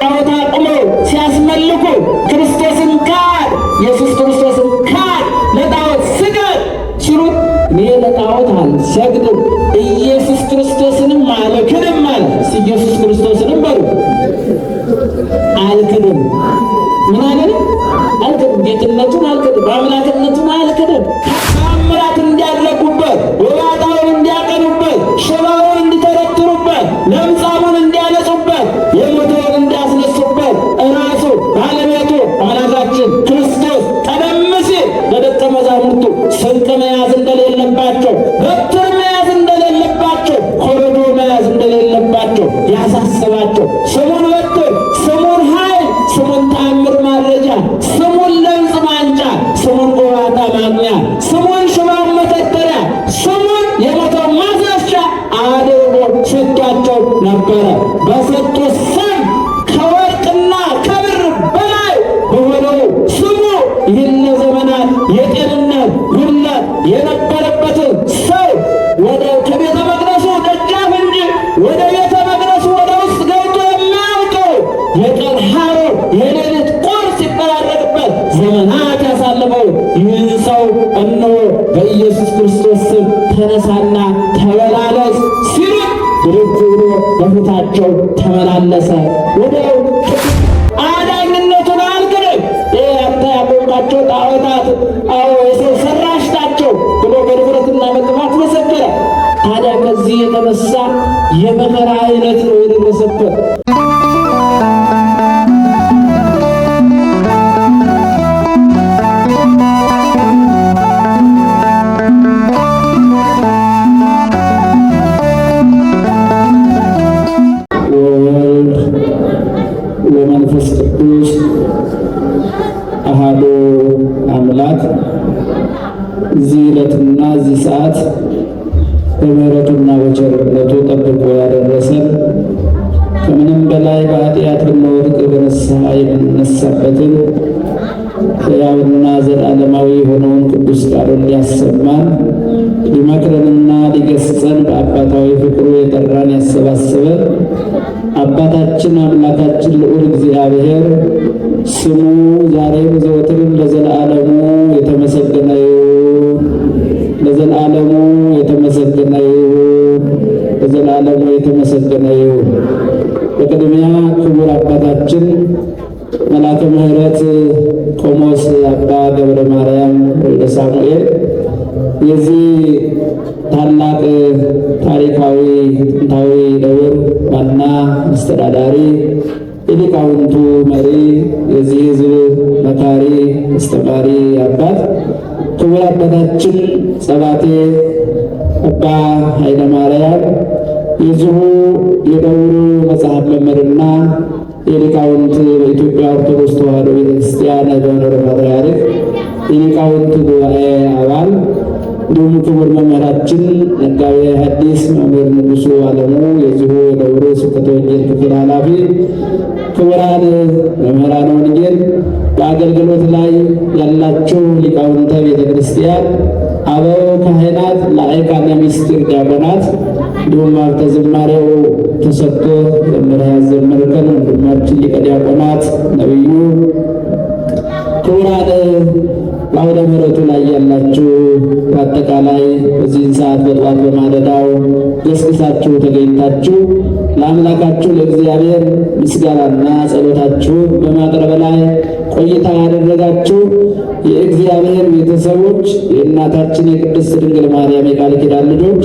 ጣዖት አቁመው ሲያስመልኩ ክርስቶስን ካድ፣ ኢየሱስ ክርስቶስን ካድ፣ ለጣዖት ስገድ ሲሉት እኔ ለጣዖት አልሰግድም ኢየሱስ ክርስቶስንም አልክድም አለ። ኢየሱስ ክርስቶስንም በሉ አልክድም። ምን አለ? አልክድም። ጌትነቱን አልክድም፣ አምላክነቱን አልክድም። ተአምራት እንዲያደርጉበት፣ ወባታውን እንዲያቀኑበት፣ ሽባውን እንዲተረትሩበት፣ ለምጻሙን እንዲያነጹበት፣ የሞተውን እንዲያስነሱበት ራሱ ባለቤቱ አምላካችን ክርስቶስ ቀደም ሲል ለደቀ መዛሙርቱ ስንቅ መያዝ እንደሌለባቸው፣ በትር መያዝ እንደሌለባቸው፣ ኮረጆ መያዝ እንደሌለባቸው ያሳሰባቸው ስሙን በትር፣ ስሙን ኃይል፣ ስሙን ተአምር ማድረጃ፣ ስሙን ለምጽ ማንጫ፣ ስሙን ጎባጣ ማግኛ፣ ስሙን ሽባው መተተሪያ፣ ስሙን የሞተው ማስነሻ አድርጎ ሰጥቷቸው ነበረ። በሰጡት ስም ከወርቅና ከብር በላይ በሆነው ስሙ ይህን ዘመናት የጤንነት ጉድለት የነበረበትን ሰው ወደ ከቤተ መቅደሱ ደጃፍ እንጂ ወደ ቤተ መቅደሱ ወደ ውስጥ ገብቶ የማያውቀው የቀን ሐሩር የሌሊት ቁር ሲፈራረቅበት ዘመናት ያሳለፈው ይህን ሰው እነሆ በኢየሱስ ክርስቶስ ስም ተነሳና ተመላለስ ሲሉት ብድግ ብሎ በፊታቸው ተመላለሰ። ወዲያው አዳኝነቱን አልክድም፣ አንተ ያቆምካቸው ጣዖታት የሰው ሰራሽ ናቸው ብሎ በድፍረትና በጥፋት መሰከረ። ታዲያ ከዚህ የተነሳ የመከራ አይነት ነው የደረሰበት። ወመንፈስ ቅዱስ አሐዱ አምላክ እዚህ ዕለትና እዚህ ሰዓት በምሕረቱና በቸርነቱ ጠብቆ ያደረሰን ከምንም በላይ በኃጢአት ብንወድቅ በንስሐ የምንነሳበትን ሕያውና ዘላለማዊ የሆነውን ቅዱስ ቃሉን ሊያሰማን ሊመክረንና ሊገስጸን በአባታዊ ፍቅሩ የጠራን ያሰባሰበን አባታችን አምላካችን ልዑል እግዚአብሔር ስሙ ዛሬም ዘወትርም ለዘላለሙ የተመሰገነ ይሁን። ለዘላለሙ የተመሰገነ ይሁን። ለዘላለሙ የተመሰገነ ይሁን። በቅድሚያ ክቡር አባታችን መላከ ምሕረት ቆሞስ አባ ገብረ ማርያም ወልደ ሳሙኤል የዚህ ታላቅ ታሪካዊ ጥንታዊ ደብር ዋና አስተዳዳሪ፣ የሊቃውንቱ መሪ፣ የዚህ ሕዝብ መካሪ አስተማሪ አባት ክቡር አባታችን ጸባቴ አባ ኃይለ ማርያም የዚሁ የደብሩ መጽሐፍ መምህርና የሊቃውንት በኢትዮጵያ ኦርቶዶክስ ተዋሕዶ ቤተክርስቲያን በመንበረ ፓትርያርክ የሊቃውንት ጉባኤ አባል እንዲሁም ክቡር መምህራችን መጋቤ ሐዲስ መምህር ንጉሡ ዓለሙ የዚሁ የደብሩ ስብከተ ወንጌል ክፍል ኃላፊ፣ ክቡራን መምህራነ ወንጌል፣ በአገልግሎት ላይ ያላችሁ ሊቃውንተ ቤተ ክርስቲያን፣ አበው ካህናት፣ ላዕካነ ምስጢር ዲያቆናት፣ እንዲሁም ሀብተ ዝማሬው ተሰጥቶ ዘምር ያዘመርከን ወንድማችን ሊቀ ዲያቆናት ነቢዩ፣ ክቡራን በአውደ ምሕረቱ ላይ ያላችሁ በአጠቃላይ በዚህን ሰዓት በጠዋት በማለዳው ገስግሳችሁ ተገኝታችሁ ለአምላካችሁ ለእግዚአብሔር ምስጋናና ጸሎታችሁን በማቅረብ ላይ ቆይታ ያደረጋችሁ የእግዚአብሔር ቤተሰቦች፣ የእናታችን የቅድስት ድንግል ማርያም የቃል ኪዳን ልጆች፣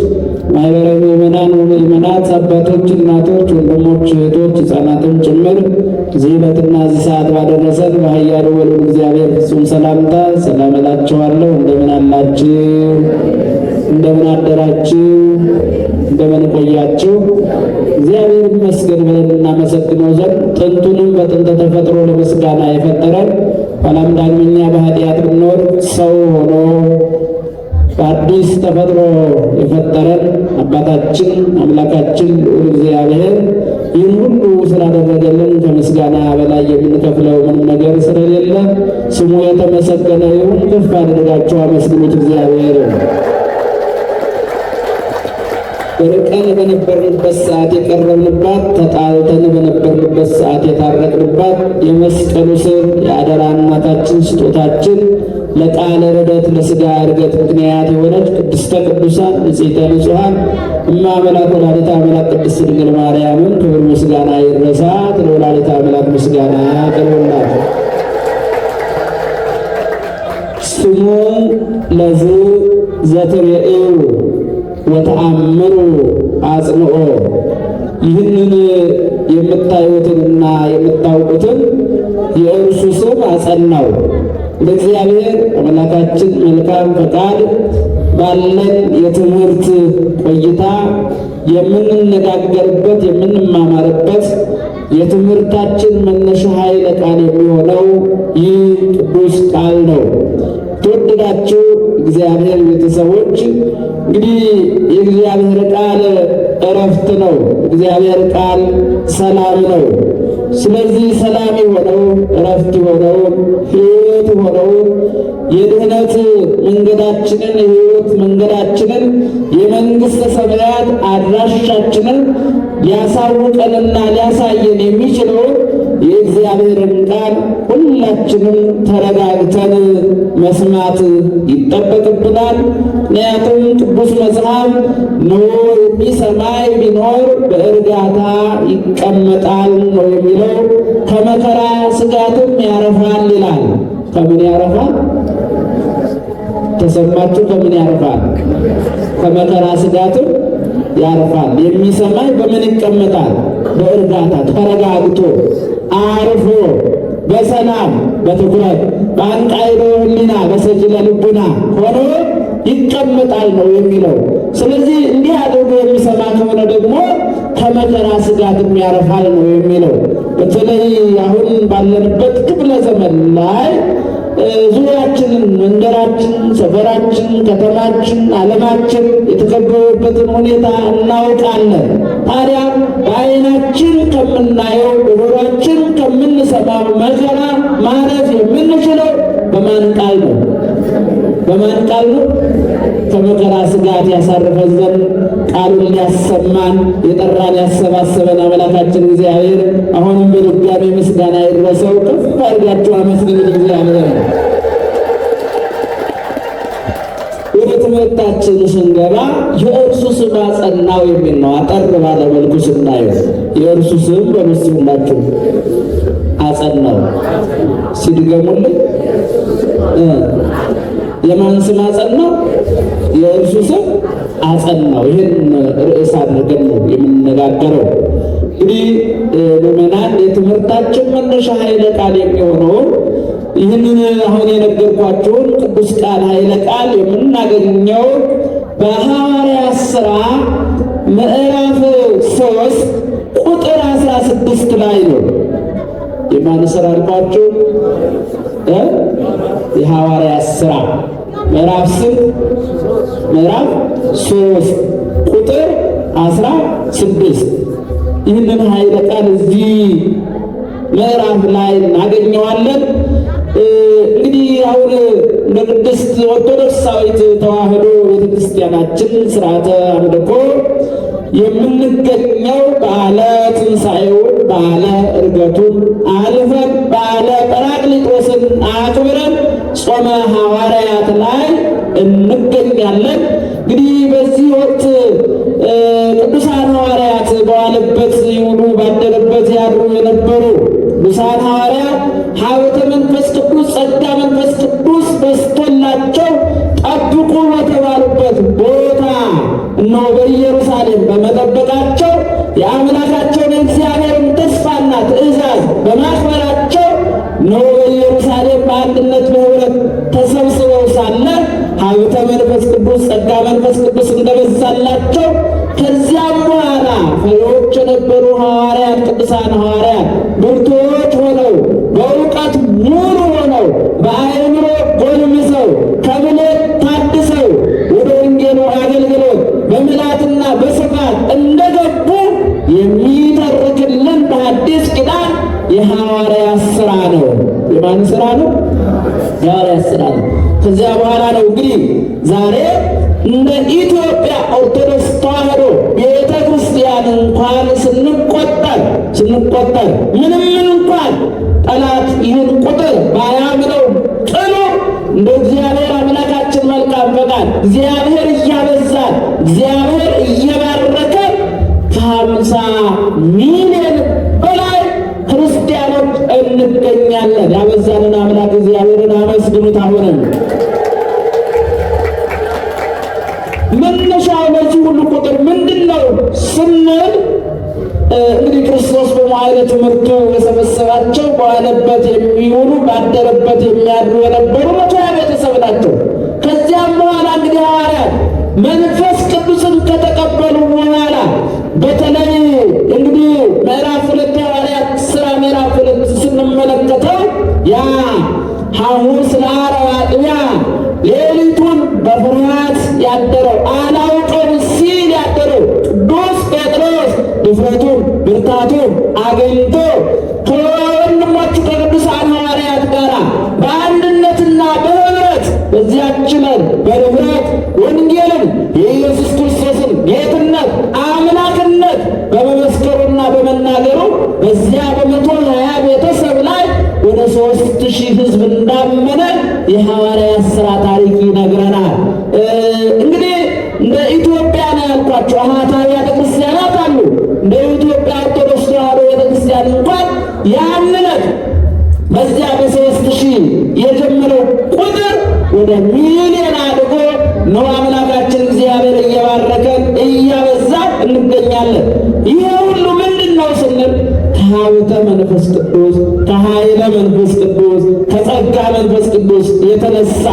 ማኅበረ ምእመናን ወምእመናት፣ አባቶች፣ እናቶች፣ ወንድሞች፣ እህቶች፣ ሕፃናትም ጭምር እዚህ ዕለትና እዚህ ሰዓት ባደረሰን በኃያሉ በልዑል እግዚአብሔር ፍጹም ሰላምታ ሰላም እላችኋለሁ። እንደምን አላችሁ? እንደምን አደራችሁ? እንደምን ቆያችሁ? እግዚአብሔር ይመስገን ብለን እናመሰግነው ዘንድ ጥንቱንም በጥንተ ተፈጥሮ ለምስጋና የፈጠረን ኋላም ዳግመኛ በኃጢአት ብንወድቅ ሰው ሆኖ በአዲስ ተፈጥሮ የፈጠረን አባታችን አምላካችን ልዑል እግዚአብሔር ይህን ሁሉ ስላደረገልን ከምስጋና በላይ የምንከፍለው ምንም ነገር ስለሌለ ስሙ የተመሰገነ ይሁን። ከፍ አድርጋችሁ አመስግኑት እግዚአብሔር። ርቀን በነበርንበት ሰዓት የቀረብንባት፣ ተጣልተን በነበርንበት ሰዓት የታረቅንባት የመስቀሉ ስር የአደራ እናታችን ስጦታችን ለቃለ ርደት ለሥጋ ዕርገት ምክንያት የሆነች ቅድስተ ቅዱሳን ንጽሕተ ንጹሐን እማምላክ ወላዲተ አምላክ ቅድስት ድንግል ማርያምን ክብር ምስጋና ይድረሳት። ለወላዲተ አምላክ ምስጋና ይቅረብላት። ስሙ ለዝ ዘትሬኡ ወተአምሩ አጽንኦ። ይህንን የምታዩትንና የምታውቁትን የእርሱ ስም አጸናው። ለእግዚአብሔር አምላካችን መልካም ፈቃድ ባለን የትምህርት ቆይታ የምንነጋገርበት የምንማማርበት የትምህርታችን መነሻ ኃይለ ቃል የሚሆነው ይህ ቅዱስ ቃል ነው። ተወደዳችሁ እግዚአብሔር ቤተሰቦች፣ እንግዲህ የእግዚአብሔር ቃል እረፍት ነው። እግዚአብሔር ቃል ሰላም ነው። ስለዚህ ሰላም የሆነው እረፍት የሆነው ሕይወት የሆነው የድኅነት መንገዳችንን የሕይወት መንገዳችንን የመንግሥተ ሰማያት አድራሻችንን ሊያሳውቀንና ሊያሳየን የሚችለውን የእግዚአብሔርን ቃል ሁላችንም ተረጋግተን መስማት ይጠበቅብናል። ምክንያቱም ቅዱስ መጽሐፍ ኖ የሚሰማይ ቢኖር በእርጋታ ይቀመጣል ነው የሚለው። ከመከራ ስጋትም ያረፋል ይላል። ከምን ያረፋል? ተሰማችሁ? ከምን ያረፋል? ከመከራ ስጋትም ያርፋል። የሚሰማይ በምን ይቀመጣል? በእርጋታ ተረጋግቶ አርፎ በሰላም በትኩረት በአንቃይዶ ሕሊና በሰጅለ ልቡና ሆኖ ይቀመጣል ነው የሚለው። ስለዚህ እንዲህ አድርጎ የሚሰማ ከሆነ ደግሞ ከመከራ ስጋትም ያርፋል ነው የሚለው። በተለይ አሁን ባለንበት ክፍለ ዘመን ላይ ዙሪያችንን፣ መንደራችን፣ ሰፈራችን፣ ከተማችን፣ ዓለማችን የተከበበበትን ሁኔታ እናውቃለን። ታዲያ በዓይናችን ከምናየው በጆሮአችን ከምንሰማው መከራ ማረፍ የምንችለው በማን ቃል ነው? በማን ቃል ነው? ከመከራ ስጋት ያሳርፈን ዘንድ ቃሉን ሊያሰማን የጠራን ያሰባሰበን አምላካችን እግዚአብሔር አሁንም በድጋሚ ምስጋና ይድረሰው። ከፍ አድርጋችሁ አመስግኑት እግዚአብሔር። ወደ ትምህርታችን ስንገባ የእርሱ ስም አጸናው የሚል ነው። አጠር ባለ መልኩ ስናየው የእርሱ ስም በምስሉላችሁ አጸናው። ሲድገሙልኝ የማን ስም አጸናው? የእርሱ ስም አጸናው። ይህን ርዕስ አድርገን ነው የምንነጋገረው። እንግዲህ ምዕመናን የትምህርታችን መነሻ ኃይለ ቃል የሚሆነውን ይህንን አሁን የነገርኳችሁን ቅዱስ ቃል ኃይለ ቃል የምናገኘው በሐዋርያት ሥራ ምዕራፍ 3 ቁጥር 16 ላይ ነው። የማን ሥራ አልኳችሁ? የሐዋርያት ሥራ ምዕራፍ 3 ቁጥር 16 ይህንን ኃይለ ቃል እዚህ ምዕራፍ ላይ እናገኘዋለን። እንግዲህ አሁን በቅድስት ኦርቶዶክሳዊት ተዋሕዶ ቤተክርስቲያናችን ሥርዓተ አምልኮ የምንገኘው በዓለ ትንሣኤውን በዓለ ዕርገቱን አልፈን በዓለ ጰራቅሊጦስን አክብረን ጾመ ሐዋርያት ላይ እንገኛለን። እንግዲህ በዚህ ወቅት ቅዱሳን ሐዋርያት በዋለበት ይውሉ ባደረበት ያድሩ የነበሩ ቅዱሳን ሐዋርያት ሀብተ መንፈስ ቅዱስ ጸጋ መንፈስ ቅዱስ በስቶላቸው ጠብቁ በተባሉበት ቦታ እነሆ በኢየሩሳሌም በመጠበቃቸው የአምላካቸውን የእግዚአብሔርን ተስፋና ትእዛዝ በማክበራቸው እነሆ በኢየሩሳሌም በአንድነት በኅብረት ተሰብስበው ሳለ ሀብተ መንፈስ ቅዱስ ጸጋ መንፈስ ቅዱስ እንደበዛላቸው ከዚያም በኋላ ፈሪዎች የነበሩ ሐዋርያት ቅዱሳን ሐዋርያት ብርቱዎች ሆነው በእውቀት ሙሉ ሆነው በአእምሮ ጎልምሰው ከብሌት ታድሰው ወደ ወንጌሉ አገልግሎት በምልአትና በስፋት እንደገቡ የሚተርክልን በሐዲስ ኪዳን የሐዋርያት ሥራ ነው። የማን ሥራ ነው? የሐዋርያት ሥራ ነው። ከዚያ በኋላ ነው እንግዲህ ዛሬ እንደ ኢትዮጵያ ኦርቶዶክስ ተዋሕዶ ቤተ ክርስቲያን እንኳን ስንቆጠር ምንም እንኳን ጠላት ይህን ቁጥር ባያምነው ጥሎ እንደ እግዚአብሔር አምላካችን መልካም ፈቃድ እግዚአብሔር እያበዛን እግዚአብሔር እየባረከ ከ50 ሚሊዮን በላይ ክርስቲያኖች እንገኛለን። ያበዛንን አምላክ እግዚአብሔርን አመስግኑት። አሁንም መነሻው ለዚህ ሁሉ ቁጥር ምንድን ነው ስንል እንግዲህ ክርስቶስ በመዋዕለ ትምህርቱ የሰበሰባቸው በዋለበት የሚውሉ ባደረበት የሚያድሩ የነበሩ 120 ቤተሰብ ናቸው። ከዚያም በኋላ እንግዲህ ሐዋርያት መንፈስ ቅዱስን ከተቀበሉ በኋላ በተለይ እንግዲህ ምዕራፍ 2 ሐዋርያት ሥራ ምዕራፍ 2 ስንመለከተው ያ ሐሙስ ለዓርብ አጥቢያ ሌሊቱን በፍርሃት ያደረው አላውቅም ሲል ያደረው ቅዱስ ጴጥሮስ ድፍረቱን ብርታቱን አገኝቶ ከወንድሞቹ ከቅዱሳን ሐዋርያት ጋር በአንድነትና በኅብረት በዚያች ዕለት በድፍረት ወንጌልን የኢየሱስ ክርስቶስን ጌትነት አምላክነት በመመስከሩና በመናገሩ በዚያ በ120 ቤተሰብ ላይ ወደ 3000 ሕዝብ እንዳመነ የሐዋርያት ሥራ ታሪክ ይነግረናል። እንግዲህ እንደ ኢትዮጵያ ነው ያልኳቸው አሃት አብያተ ክርስቲያናት አሉ። እንደ ኢትዮጵያ ኦርቶዶክስ ተዋሕዶ ቤተክርስቲያን እንኳን ያንነት በዚያ በ3000 የጀመረው ቁጥር ወደ ሚሊዮን አድጎ ነው አምላካችን እግዚአብሔር እየባረከን እያበዛን እንገኛለን። ይሄ ሁሉ ምንድን ነው ስንል ከሀብተ መንፈስ ቅዱስ ከኃይለ መንፈስ ቅዱስ ከጸጋ መንፈስ ቅዱስ የተነሳ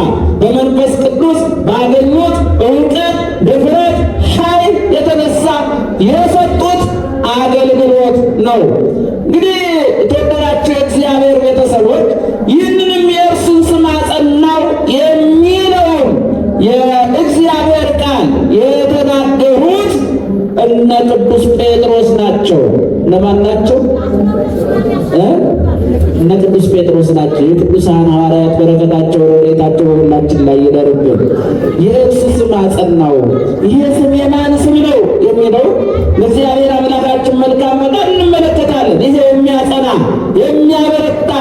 በመንፈስ ቅዱስ ባገኙት እውቀት ድፍረት ኃይል የተነሳ የሰጡት አገልግሎት ነው። እንግዲህ የተወደዳችሁ የእግዚአብሔር ቤተሰቦች ይህንንም የእርሱን ስም አጸናው የሚለውን የእግዚአብሔር ቃል የተናገሩት እነ ቅዱስ ጴጥሮስ ናቸው። እነማን ናቸው? እነ ቅዱስ ጴጥሮስ ናቸው። የቅዱሳን ሐዋርያት በረከታቸው ረድኤታቸው በሁላችን ላይ ይደርብን። የእርሱ ስም አጸናው። ይህ ስም የማን ስም ነው የሚለው ለእግዚአብሔር አምላካችን መልካም ፈቃድ እንመለከታለን። ይሄ የሚያጸና የሚያበረታ፣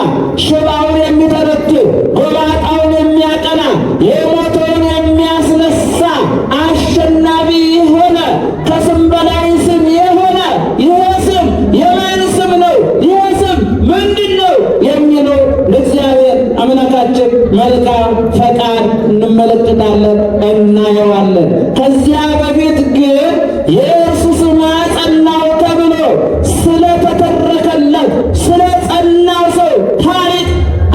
ሽባውን የሚተረትር፣ ጎባጣውን የሚያቀና፣ የሞተውን የሚያስነሳ፣ አሸናፊ የሆነ ከስም በላይ ስም የሆነ ይህ ስም የማን ስም ነው? ይህ ስም ምንድን ነው የሚለው ለእግዚአብሔር አምላካችን መልካም ፈቃድ እንመለከታለን፣ እናየዋለን። ከዚያ በፊት ግን የእርሱ ስም አጸናው ተብሎ ስለተተረከለት ስለ ጸናው ሰው ታሪክ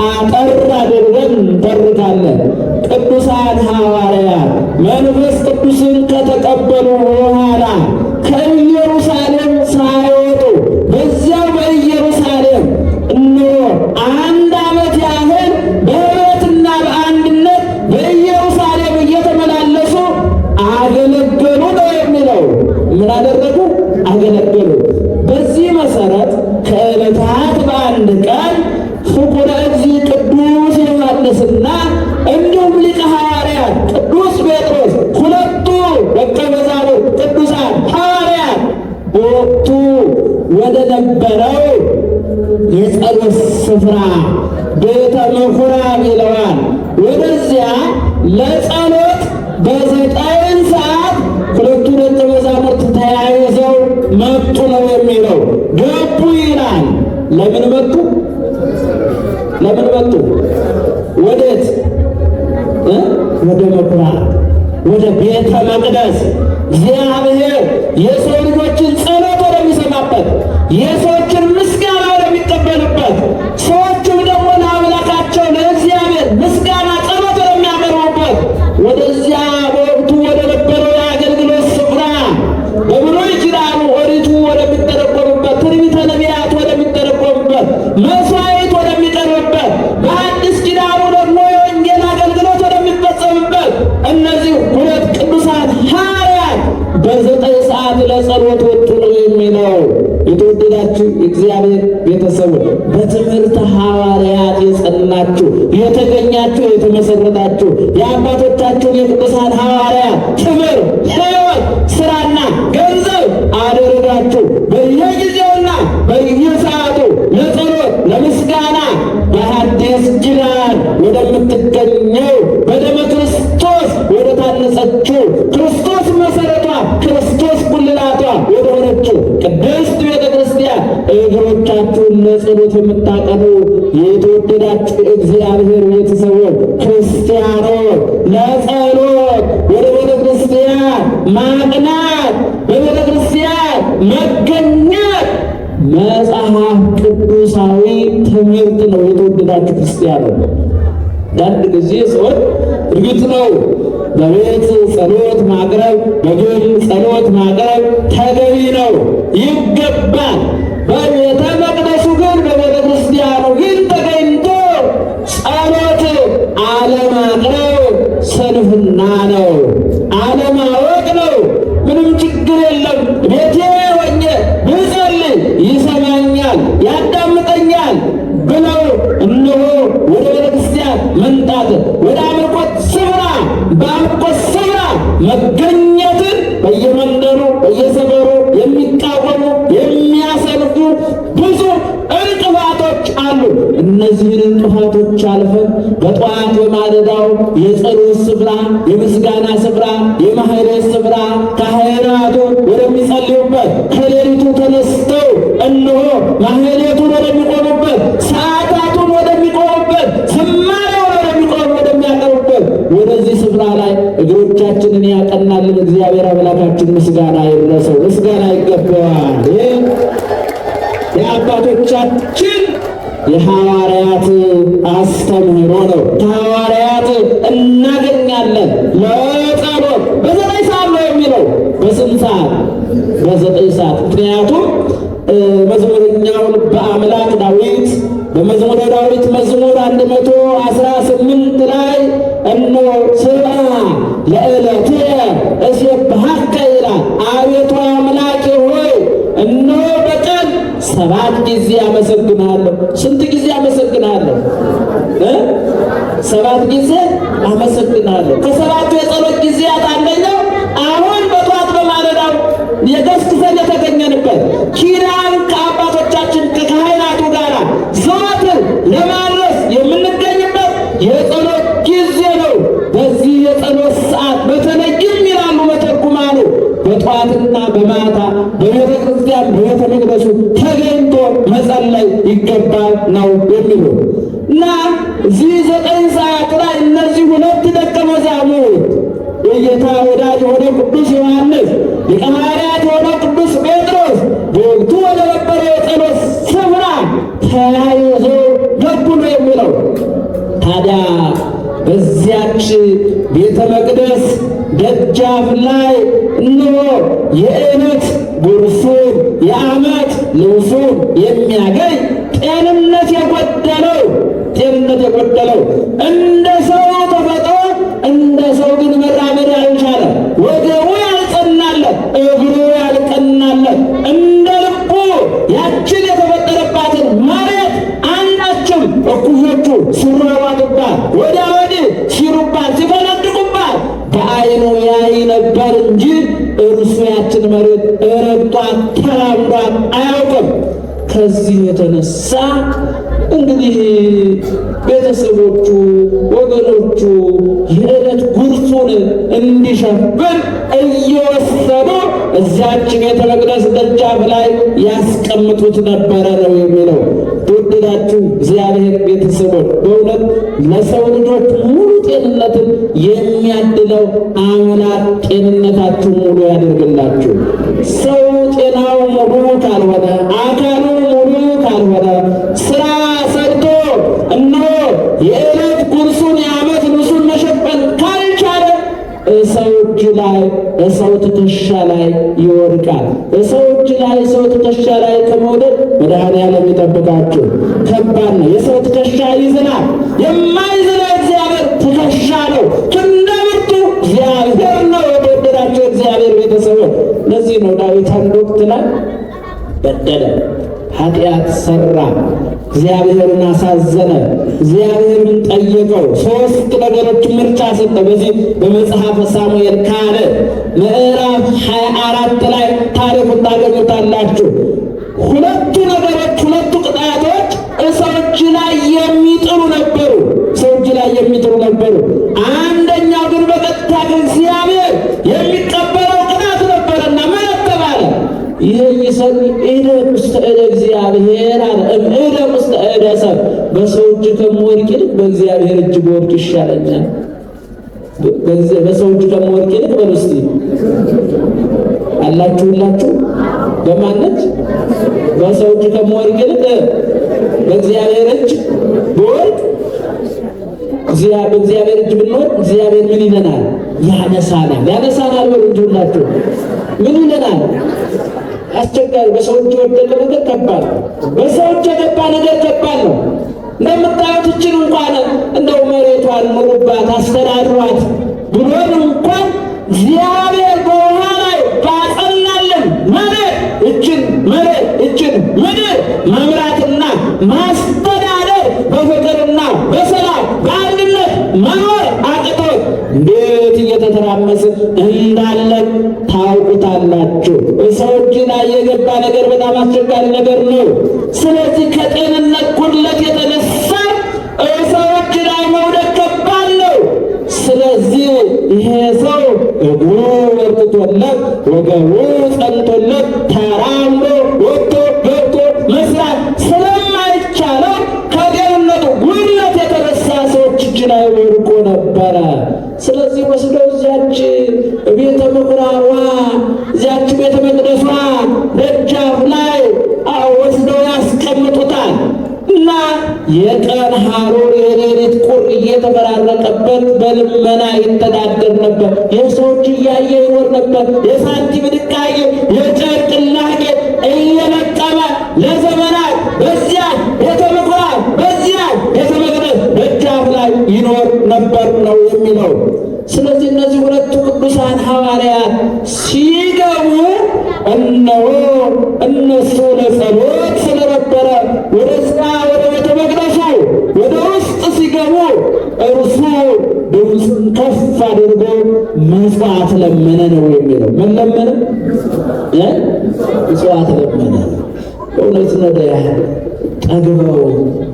አጠር አድርገን እንተርካለን። ቅዱሳን ሐዋርያት መንፈስ ቅዱስን ከተቀበሉ በኋላ ከኢየሩሳሌም ሳይወጡ በዚያው በኢየሩሳሌም እነሆ 1 ዓመት ያህል በኅብረትና በአንድነት በኢየሩሳሌም እየተመላለሱ አገለገሉ ነው የሚለው። ምን አደረጉ? አገለገሉ። በዚህ መሰረት ከዕለታት በአንድ ቀን ፍቁረ እግዚእ ቅዱስ ዮሐንስና እንዲሁም ሊቀ ሐዋርያት ቅዱስ ጴጥሮስ ሁለቱ ደቀ መዛሙርት ቅዱሳን ሐዋርያት በወቅቱ ወደ ነበረው የጸሎት ስፍራ ቤተ ምኵራብ ይለዋል። ወደዚያ ለጸሎት በ9 ሰዓት ሁለቱ ደቀ መዛሙርት ተያይዘው መጡ ነው የሚለው። ገቡ ይላል። ለምን መጡ? ለምን መጡ? ወዴት? ወደ ምኵራብ፣ ወደ ቤተ መቅደስ። እግዚአብሔር የሰው ልጆችን ጸሎት ወደሚሰማበት፣ የሰዎችን ምስጋና ወደሚቀበልበት፣ ሰዎችም ደግሞ ለአምላካቸው ለእግዚአብሔር ምስጋና ጸሎት ወደሚያቀርቡበት ወደዚያ በወቅቱ ወደ ነበረው የአገልግሎት ስፍራ በብሉይ ኪዳኑ ኦሪቱ ወደሚተረጎምበት፣ ትንቢተ ነቢያት ወደሚተረጎምበት፣ መሥዋዕት ወደሚቀርብበት፣ በአዲስ ኪዳኑ ደግሞ የወንጌል አገልግሎት ወደሚፈጸምበት እነዚህ ሁለት ቅዱሳን ሐዋርያት በ9 ሰዓት ለጸሎት ወጡ ነው የሚለው። የተወደዳችሁ የተወደዳችሁ እግዚአብሔር ቤተሰቦች በትምህርተ ሐዋርያት የጸናችሁ የተገኛችሁ የተመሰረታችሁ የአባቶቻችሁን የቅዱሳን ሐዋርያት ትምህርት ሕይወት ሥራና ገንዘብ አደረጋችሁ በየጊዜውና በየሰዓቱ ለጸሎት ለምስጋና በሐዲስ ኪዳን ወደምትገኘው በደመ ክርስቶስ ወደ ታነጸችው ክርስቶስ መሠረቷ ክርስቶስ ጉልላቷ ወደ ሆነችው ቅድስት ቤተ ክርስቲያን እግሮቻችሁን ለጸሎት የምታቀኑ የተወደዳችሁ እግዚአብሔር ቤተሰቦች ክርስቲያኖች ለጸሎት ወደ ቤተ ክርስቲያን ማቅናት በቤተ ክርስቲያን መገኘት መጽሐፍ ቅዱሳዊ ትምህርት ነው። የተወደዳችሁ ክርስቲያኖች አንድ ጊዜ ሰዎች እርግጥ ነው በቤት ጸሎት ማቅረብ በግል ጸሎት ማቅረብ ተገቢ ነው፣ ይገባል። በቤተ መቅደሱ ግን በቤተ ክርስቲያኑ ግን ተገኝቶ ጸሎት አለማቅረብ ስንፍና ነው፣ አለማወቅ ነው። ምንም ችግር የለም። ቤቴ ሆኜ ብጸልይ ይሰማኛል፣ ያዳምጠኛል ብለው እነሆ ወደ ቤተ ክርስቲያን መምጣት ወደ አምልኮት ስፍራ በአምልኮት ስፍራ መገኘትን በየመንደሩ በየሰፈሩ የሚቃወሙ የሚያሰልፉ ብዙ እንቅፋቶች አሉ። እነዚህን እንቅፋቶች አልፈን በጠዋት በማለዳው የጸሎት ስፍራ፣ የምስጋና ስፍራ፣ የማህሌት ስፍራ ካህናቱ ወደሚጸልዩበት ከሌሊቱ ተነስተው እነሆ ማህሌቱን ወደሚቆሙበት ሰዓታቱን ወደሚቆሙበት ዝማሬውን ወደሚያቀርቡበት ወደዚህ ስፍራ ላይ እግሮቻችንን ያቀናልን እግዚአብሔር አምላካችን ምስጋና ይድረሰው፣ ምስጋና ይገባዋል። የአባቶቻችን የሐዋርያት አስተምህሮ ነው። ከሐዋርያት እናገኛለን። ለጸሎት በዘጠኝ ሰዓት ነው የሚለው። በስንት ሰዓት? በዘጠኝ ሰዓት። ምክንያቱም መዝሙረኛው በአምላክ ዳዊት በመዝሙረ ዳዊት መዝሙር 118 ላይ እነሆ ስማ ለዕለትየ እሴብሐከ ይላል። አቤቱ አምላኬ ሆይ እነሆ በቀን 7 ጊዜ አመሰግናለሁ። ስንት ጊዜ አመሰግናለሁ? 7 ጊዜ አመሰግናለሁ። ከሰባቱ የጸሎት ጊዜያት አንደኛው አሁን በጠዋት በማለዳው የገስግሰን የተገኘንበት ኪዳን ከአባቶቻችን ከካህናቱ ጋር ዘወትር ለማድረስ የምንገኝበት የጸሎት ጊዜ ነው። በዚህ የጸሎት ሰዓት በተለይም ይላሉ በተርጉማኑ በጠዋትና በማታ በቤተ ክርስቲያን በቤተ መቅደሱ ተገኝቶ መጸለይ ይገባል ነው የሚሉ እና እዚህ 9 ሰዓት ላይ እነዚህ 2 ደቀ መዛሙርት የጌታ ወዳጅ የሆነ ቅዱስ ዮሐንስ ሊቀ ሐዋርያት የሆነ ቅዱስ ጴጥሮስ በወቅቱ ወደ ነበረ የጸሎት ስፍራ ተያይዘው ገቡ ነው የሚለው። ታዲያ በዚያች ቤተ መቅደስ ደጃፍ ላይ እነሆ የዕለት ጉርሱን የዓመት ልብሱን የሚያገኝ ጤንነት የጎደለው እንደ ሰው ተፈጥሮ እንደ ሰው ግን መራመድ ያልቻለ ወገቡ ያልጸናለት እግሩ ያልቀናለት እንደ ልቡ ያችን የተፈጠረባትን መሬት አንዳችም እኩዮቹ ሲሯሯጡባት ወዲያ ወዲህ ሲሉባት ሲፈነድቁባት በዓይኑ ያይ ነበር እንጂ እርሱ ያችን መሬት ረግጧት ተራምዷት አያውቅም። ከዚህ የተነሳ እንግዲህ ቤተሰቦቹ ወገኖቹ የዕለት ጉርሱን እንዲሸፍን እየወሰዱ እዚያች ቤተ መቅደስ ደጃፍ ላይ ያስቀምጡት ነበረ ነው የሚለው። ተወደዳችሁ እግዚአብሔር ቤተሰቦች በእውነት ለሰው ልጆች ሙሉ ጤንነትን የሚያድለው አምላክ ጤንነታችሁ ሙሉ ያደርግላችሁ። ሰው ጤናው ሙሉ ካልሆነ አካሉ ሙሉ ካልሆነ ስራ ሰርቶ እነሆ የዕለት ጉርሱን የዓመት ልብሱን መሸፈን ካልቻለ ሰው እጅ ላይ ሰው ትከሻ ላይ ይወድቃል። ሰው እጅ ላይ ሰው ትከሻ ላይ ከመውደቅ መድኃኔዓለም ይጠብቃችሁ። ከባድ ነው። የሰው ትከሻ ይዝናል። የማይዝነው እግዚአብሔር ትከሻ ነው። ክንደ ብርቱ እግዚአብሔር ነው። የተወደዳችሁ እግዚአብሔር ቤተሰቦች ለዚህ ነው ዳዊት አንድ ወቅት ላይ በደለ ኃጢአት ሰራ፣ እግዚአብሔርን አሳዘነ፣ እግዚአብሔርን ጠየቀው። ሶስት ነገሮች ምርጫ ሰጠ። በዚህ በመጽሐፈ ሳሙኤል ካለ ምዕራፍ 24 ላይ ታሪኩን ታገኙታላችሁ። ሁለቱ ነገሮች፣ ሁለቱ ቅጣቶች ሰው እጅ ላይ የሚጥሉ ነበሩ። ሰው እጅ ላይ የሚጥሉ ነበሩ። አንደኛው ግን በቀጥታ ከእግዚአብሔር የሚቀበለው ቅጣት ነበረና ምን ተባለ? ይህ ይሰልይ እደቅ ውስተ እደ እግዚአብሔር አለ። እደቅ ውስተ እደ ሰብ፣ በሰው እጅ ከምወድቅ ይልቅ በእግዚአብሔር እጅ ብወድቅ ይሻለኛል። በሰው እጅ ከምወድቅ ይልቅ በሉ እስቲ አላችሁላችሁ። በማነት በሰው እጅ ከምወድቅ ይልቅ በእግዚአብሔር እጅ ብወድቅ፣ በእግዚአብሔር እጅ ብንወድቅ እግዚአብሔር ምን ይለናል? ያነሳናል። ያነሳናል በሉ እንጂ ሁላችሁ ምን ይለናል? አስቸጋሪ። በሰው እጅ የወደቀ ነገር ከባድ ነው። በሰው እጅ የገባ ነገር ከባድ ነው። እንደምታዩት እችን እንኳን እንደው መሬቷን ኑሩባት አስተዳድሯት ብሎን እንኳን እግዚአብሔር በውሃ ላይ ባጸናለን እችን ምድር መምራትና ማስተዳደር በፍቅርና በሰላም በአንድነት መኖር አቅቶት እንዴት እየተተራመስን እንዳለን ታውቁታላችሁ። ሰው እጅ ላይ የገባ ነገር በጣም አስቸጋሪ ነገር ነው። ስለዚህ ከጤንነት ጉድለት የተነሳ ሰው እጅ ላይ መውደቅ ከባድ ነው። ስለዚህ ይሄ ሰው እግሩ በርትቶለት ወገቡ ጸንቶለት ተራምዶ ወጥቶ ገብቶ መስራት ስለማይቻለው ከጤንነቱ ጉድለት የተነሳ ሰዎች እጅ ላይ ወድቆ ነበረ። ስለዚህ ወስደው እዚያች ቤተ ምኩራቧ እዚያች ቤተ መቅደሷ ደጃፍ ላይ ወስደው ያስቀምጡታል እና የቀን ሐሩር የሌሊት ቁር እየተፈራረቀበት በልመና ይተዳደር ነበር። የሰዎች እያየ ይኖር ነበር። የሳንቲም ድቃቄ የጨርቅ ላቄ እየለቀመ ለዘመናት በዚያ ቤተ ምኩራብ በዚያ ቤተ መቅደስ ደጃፍ ላይ ይኖር ነበር ነው የሚለው። ስለዚህ እነዚህ ሁለቱ ቅዱሳን ሐዋርያት ሲገቡ እነሆ እነሱ ለጸሎት ስለነበረ ወደዛ ወደ ቤተ መቅደሱ ወደ ውስጥ ሲገቡ እርሱ ድምፁን ከፍ አድርጎ ምጽዋት ለመነ ነው የሚለው። ምን ለመነ? ምጽዋት ለመነ። በእውነት ነዳያን ጠግበው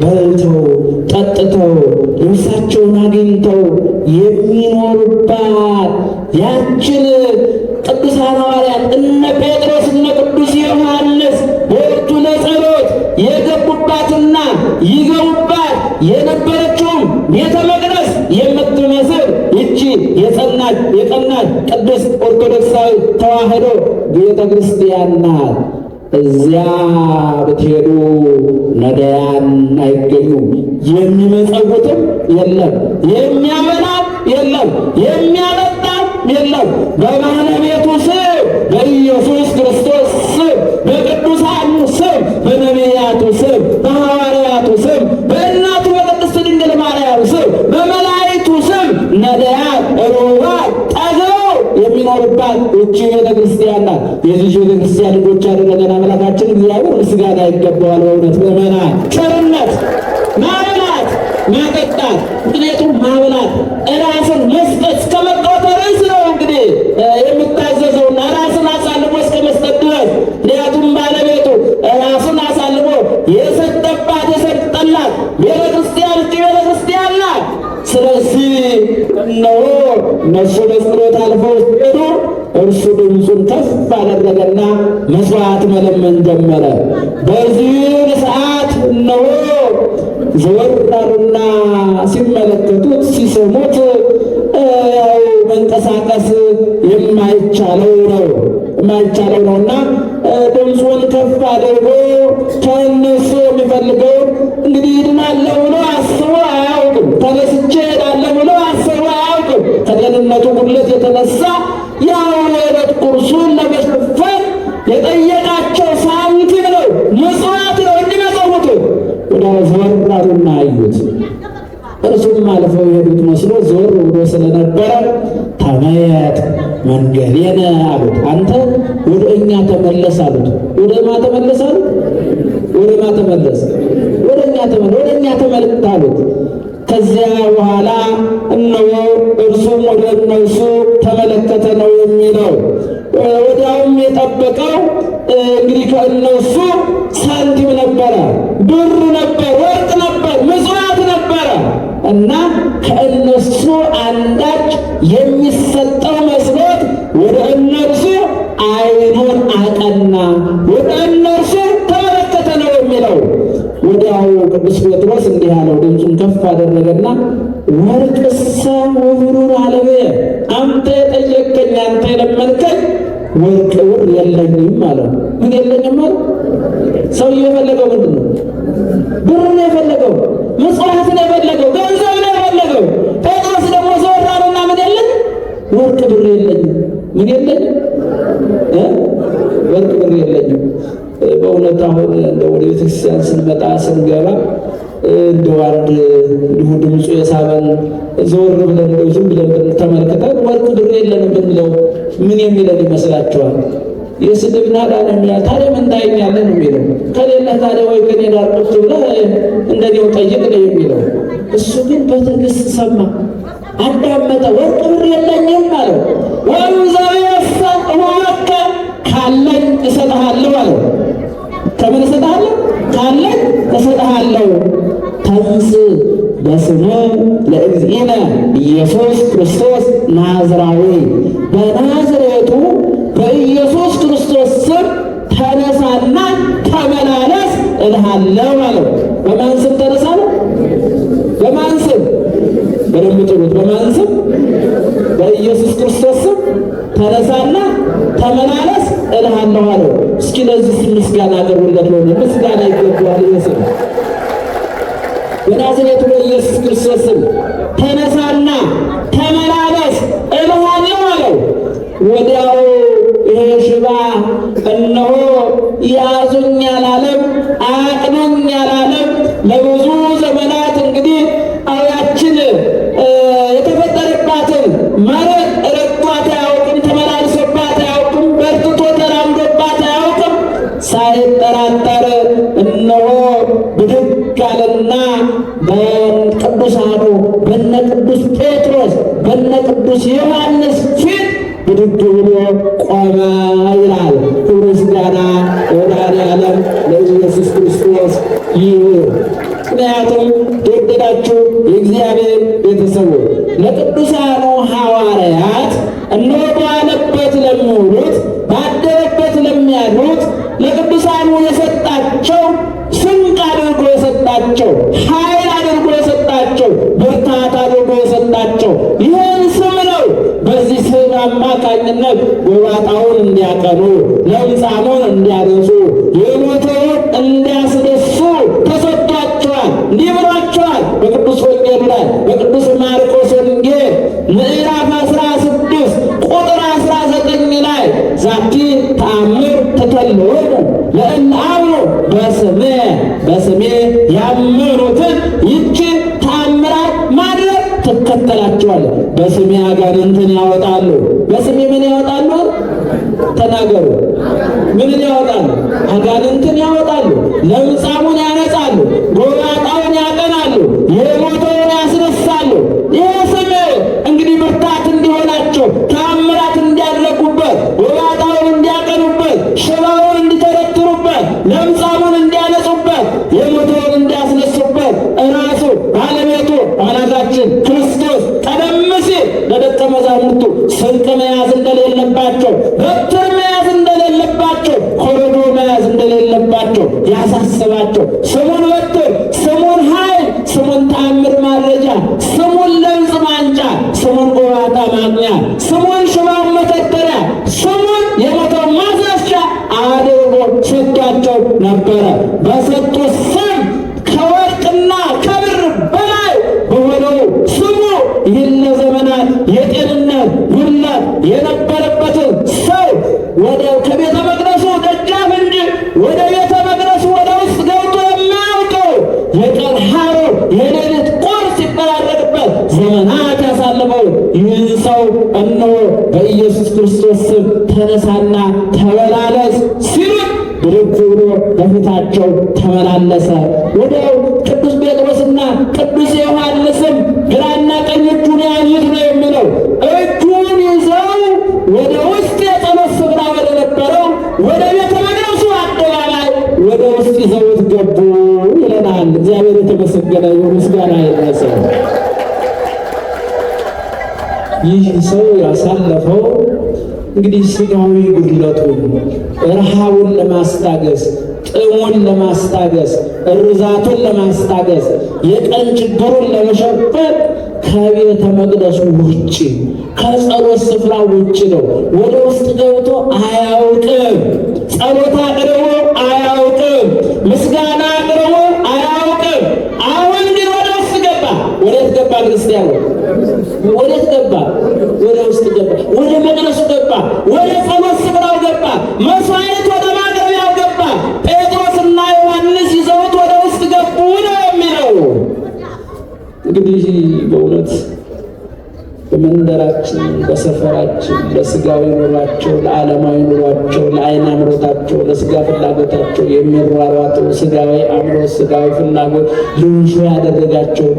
በልተው ጠጥተው ልብሳቸውን አግኝተው የሚኖሩባት ያችን ቅዱሳን ሐዋርያት እነ ጴጥሮስ እነ ቅዱስ ዮሐንስ በወቅቱ ለጸሎት የገቡባትና ይገቡባት የነበረችውም ቤተ መቅደስ የምትመስል ይቺ የቀናች ቅድስት ኦርቶዶክሳዊ ተዋሕዶ ቤተ ክርስቲያን ናት። እዚያ ብትሄዱ ነዳያን አይገኙም። የሚመጸውትም የለም፣ የሚያበላም የለም፣ የሚያጠጣም የለም። በባለቤቱ ስም በኢየሱስ ክርስቶስ ስም በቅዱሳኑ ስም በነቢያቱ ስም በሐዋርያቱ ስም በእናቱ በቅድስት ድንግል ማርያም ስም በመላእክቱ ስም ነዳያን ሩባን ጠግበው የሚኖርባት እቺ ቤተ ክርስቲያን ናት። የዚህ ቤተ ክርስቲያን ልጆች ያደረገን አምላካችን እግዚአብሔር ምስጋና ይገባዋል። በእውነት ምእመናን ቸርነት ማብላት ማጠጣት፣ ምክንያቱም ማብላት ራስን መስጠት እስከ መቆጠር ነው እንግዲህ የሚታዘዘውና ራስን አሳልፎ እስከ መስጠት ድረስ። ምክንያቱም ባለቤቱ ራስን አሳልፎ የሰጠባት የሰጠላት ቤተ ክርስቲያን እቺ ቤተ ክርስቲያን ናት። ስለዚህ እነሆ እነሱ በጸሎት አልፈው ሄዱ። እርሱ ድምፁን ከፍ አደረገና መስዋዕት መለመን ጀመረ። በዚህን ሰዓት እነሆ ዘወር አሉና ሲመለከቱት ሲሰሙት ያው መንቀሳቀስ የማይቻለው ነውና ድምፁን ከፍ አድርጎ ከእነሱ የሚፈልገውን እንግዲህ ይድናለሁ ብሎ አስቦ አያውቅም። ተነስቼ እሄዳለሁ ብሎ አስቦ አያውቅም። ከጤንነቱ ጉድለት የተነሳ ያው የዕለት ቁርሱን ለመሸፈን የጠየቃቸው ሳንቲም ነው፣ ምጽዋት ነው እንዲመጸውቱ። ወደ ዘወር አሉና አዩት። እርሱም አልፈው የሄዱት መስሎ ዞር ብሎ ስለነበረ ተመየጥ መንገዴን አሉት። አንተ ወደ እኛ ተመለስ አሉት። ወደ ማ ተመለስ አሉት? ወደ ማ ተመለስ? ወደ እኛ ተመለስ፣ ወደ እኛ ተመልከት አሉት። ከዚያ በኋላ እነሆ እርሱም ወደ እነርሱ ተመለከተ ነው የሚለው። ወዲያውም የጠበቀው እንግዲህ ከእነሱ ሳንቲም ነበረ፣ ብር ነበር፣ ወርቅ ነበር፣ ምጽዋት ነበረ እና ከእነሱ አንዳች የሚሰጠው መስሎት ወደ እነርሱ ዓይኑን አቀና፣ ወደ እነርሱ ተመለከተ ነው የሚለው። ወዲያው ቅዱስ ጴጥሮስ እንዲህ አለው፣ ድምፁን ከፍ አደረገና ወርቅሰ ወብሩር አለበ፣ አንተ የጠየቀኝ አንተ የለመንከኝ ወርቅ ብር የለኝም አለው። ምን የለኝም አለ? ሰውዬው የፈለገው ምንድን ነው? ብር ነው የፈለገው፣ ምጽዋት ነው የፈለገው፣ ገንዘብ ነው የፈለገው። ጴጥሮስ ደግሞ ዘወራሉና ምን የለኝ? ወርቅ ብር የለኝም። ምን የለኝም? ወርቅ ብር የለኝም። በእውነት አሁን ወደ ቤተክርስቲያን ስንመጣ ስንገባ እንደው አንድ እንዲሁ ድምፁ የሳበን ዘወር ብለን እንደው ዝም ብለን ተመልክተን ወርቅ ብር የለንም ብንለው ምን የሚለን ይመስላችኋል? የስድብ ናዳ ነው የሚያ። ታዲያ ምን ታየኛለህ ነው የሚለው። ከሌለ ታዲያ ወይ ከኔ ጋር ቁጭ ብለህ እንደኔው ጠይቅ ነው የሚለው። እሱ ግን በትዕግስት ሰማ፣ አዳመጠ። ወርቅ ብር የለኝም አለው። ወንዘቤሰ እሁበከ፣ ካለኝ እሰጥሃለሁ አለው። ከምን እሰጥሃለሁ? ካለኝ እሰጥሃለሁ። ተንስ በስሙ ለእግዚእነ ኢየሱስ ክርስቶስ ናዝራዊ፣ በናዝሬቱ በኢየሱስ ክርስቶስ ስም ተነሳና ተመላለስ እልሃለሁ አለው። በማን ስም ተነሳ ነው? በማን ስም? በደንብ ጥሩት። በማን ስም? በኢየሱስ ክርስቶስ ስም ተነሳና ተመላለስ እልሃለሁ አለው። እስኪ ለዚህ ምስጋና አቅርቡለት። ነው ምስጋና ይገባዋል። ኢየሱስ በናዝሬቱ በኢየሱስ ክርስቶስ ስም ተነሳና ተመላለስ እልሃለሁ አለው። ወዲያው ይሄ ሽባ እነሆ ያዙኝ አላለም፣ አቅኑኝ አላለም። ለብዙ ዘመናት እንግዲህ አያችን የተፈጠረባትን መሬት ረግጧት አያውቅም፣ ተመላልሶባት አያውቅም፣ በርትቶ ተራምዶባት አያውቅም። ሳይጠራጠር እነሆ ብድግ አለና በቅዱሳኑ በነ ቅዱስ ጴጥሮስ በነ ቅዱስ ዮሐንስ ፊት ብድግ ብሎ ቆመ ይላል። ክብር ምስጋና ለመድኃኔዓለም ለኢየሱስ ክርስቶስ ይሁን። ምክንያቱም የተወደዳችሁ የእግዚአብሔር ቤተሰቦች ለቅዱሳኑ ሐዋርያት እነሆ ባለበት ለሚውሉት ባደረበት ለሚያድሩት ለቅዱሳኑ የሰጣቸው ስንቅ አድርጎ የሰጣቸው ኃይል አድርጎ የሰጣቸው ብርታት አድርጎ የሰጣቸው ይህን ስም ነው። በዚህ ስም አማካኝነት ጎባጣውን እንዲያቀኑ፣ ለምጻሙን እንዲያነጹ፣ የሞተውን እንዲያስነሱ ተሰጥቷቸዋል። እንዲህ ብሏቸዋል በቅዱስ ወንጌሉ ላይ በቅዱስ ማርቆስ ወንጌል ምዕራፍ 16 ቁጥር 19 ላይ ዛቲ ተአምር ትተልወሙ ለእለ አምኑ በስሜ ያመኑትን ይህች ተአምራት ማድረግ ትከተላቸዋል። በስሜ አጋንንትን ያወጣሉ። በስሜ ምን ያወጣሉ? ተናገሩ። ምንን ያወጣሉ? አጋንንትን ያወጣሉ። ለምጻሙን ያነጻሉ። ጎባጣውን ያቀናሉ። የሞተውን ያስነሳሉ። ይህ ስም እንግዲህ ብርታት እንዲሆናቸው፣ ተአምራት እንዲያደርጉበት፣ ጎባጣውን እንዲያቀኑበት፣ ሽባውን እንዲተረትሩበት፣ ለምጻሙን እንዲያነጹበት፣ የሞተውን እንዲያስነሱበት እራሱ ባለቤቱ አምላካችን ክርስቶስ ቀደም ሲል ለደቀ መዛሙርቱ ስንቅ መያዝ እንደሌለባቸው፣ በትር መያዝ እንደሌለባቸው፣ ኮረዶ መያዝ እንደሌለባቸው ያሳስባቸው። ስሙን በትር፣ ስሙን ኃይል፣ ስሙን ተአምር ማድረጃ፣ ስሙን ለምጽ ማንጫ፣ ስሙን ጎባጣ ማግኛ፣ ስሙን ሽባውን መተተሪያ፣ ስሙን የሞተው ማስነሻ አድርጎ ሰጥቷቸው ነበረ። በሰጡት ስም ከወርቅና ከብር በላይ በሆነው ስሙ ይህን ለዘመናት የጤንነት ጉድለት የነበረበትን ሰው ወደ ከቤተ መቅደሱ ደጃፍ እንጂ ወደ ቤተ መቅደሱ ወደ ውስጥ ገብቶ የማያውቀው የቀን ሐሩር የሌሊት ቁር ሲበራረቅበት ዘመናት ያሳለፈው ይህን ሰው እነሆ በኢየሱስ ክርስቶስ ስም ተነሳና ተመላለስ ሲሉት ብድግ ብሎ በፊታቸው ተመላለሰ። ወዲያው ቅዱስ ጴጥሮስና ቅዱስ ዮሐንስም ግራና ቀኝ እጁን ያዙት ነው የሚለው። እጁን ይዘው ወደ ውስጥ የጸሎት ስፍራ ወደ ነበረው ወደ ቤተ መቅደሱ አደባባይ ወደ ውስጥ ይዘውት ገቡ ይለናል። እግዚአብሔር የተመሰገነ ይሁን፣ ምስጋና ይድረሰው። ይህ ሰው ያሳለፈው እንግዲህ ሥጋዊ ጉድለቱን ረሃቡን ለማስታገስ፣ ጥሙን ለማስታገስ፣ እርዛቱን ለማስታገስ፣ የቀን ችግሩን ለመሸፈን ከቤተ መቅደሱ ውጭ ከጸሎት ስፍራ ውጭ ነው። ወደ ውስጥ ገብቶ አያውቅም። ጸሎት አቅርቦ አያውቅም። ምስጋና አቅርቦ አያውቅም። አሁን ግን ወደ ውስጥ ገባ። ወዴት ገባ? ክርስቲያኑ ወዴት ገባ? ወደ ውስጥ ገባ። ወደ መቅደሱ ገባ። ወደ ጸሎት ስፍራው ገባ። መስዋዕት ወደ ማቅረቢያው ገባ። ጴጥሮስና ዮሐንስ ይዘውት ወደ ውስጥ ገቡ ነው የሚለው። እንግዲህ በእውነት በመንደራችን፣ በሰፈራችን ለስጋዊ ኑሯቸው፣ ለዓለማዊ ኑሯቸው፣ ለዓይን አምሮታቸው፣ ለስጋ ፍላጎታቸው የሚሯሯጡ ስጋዊ አምሮት፣ ስጋዊ ፍላጎት ልንሾ ያደረጋቸው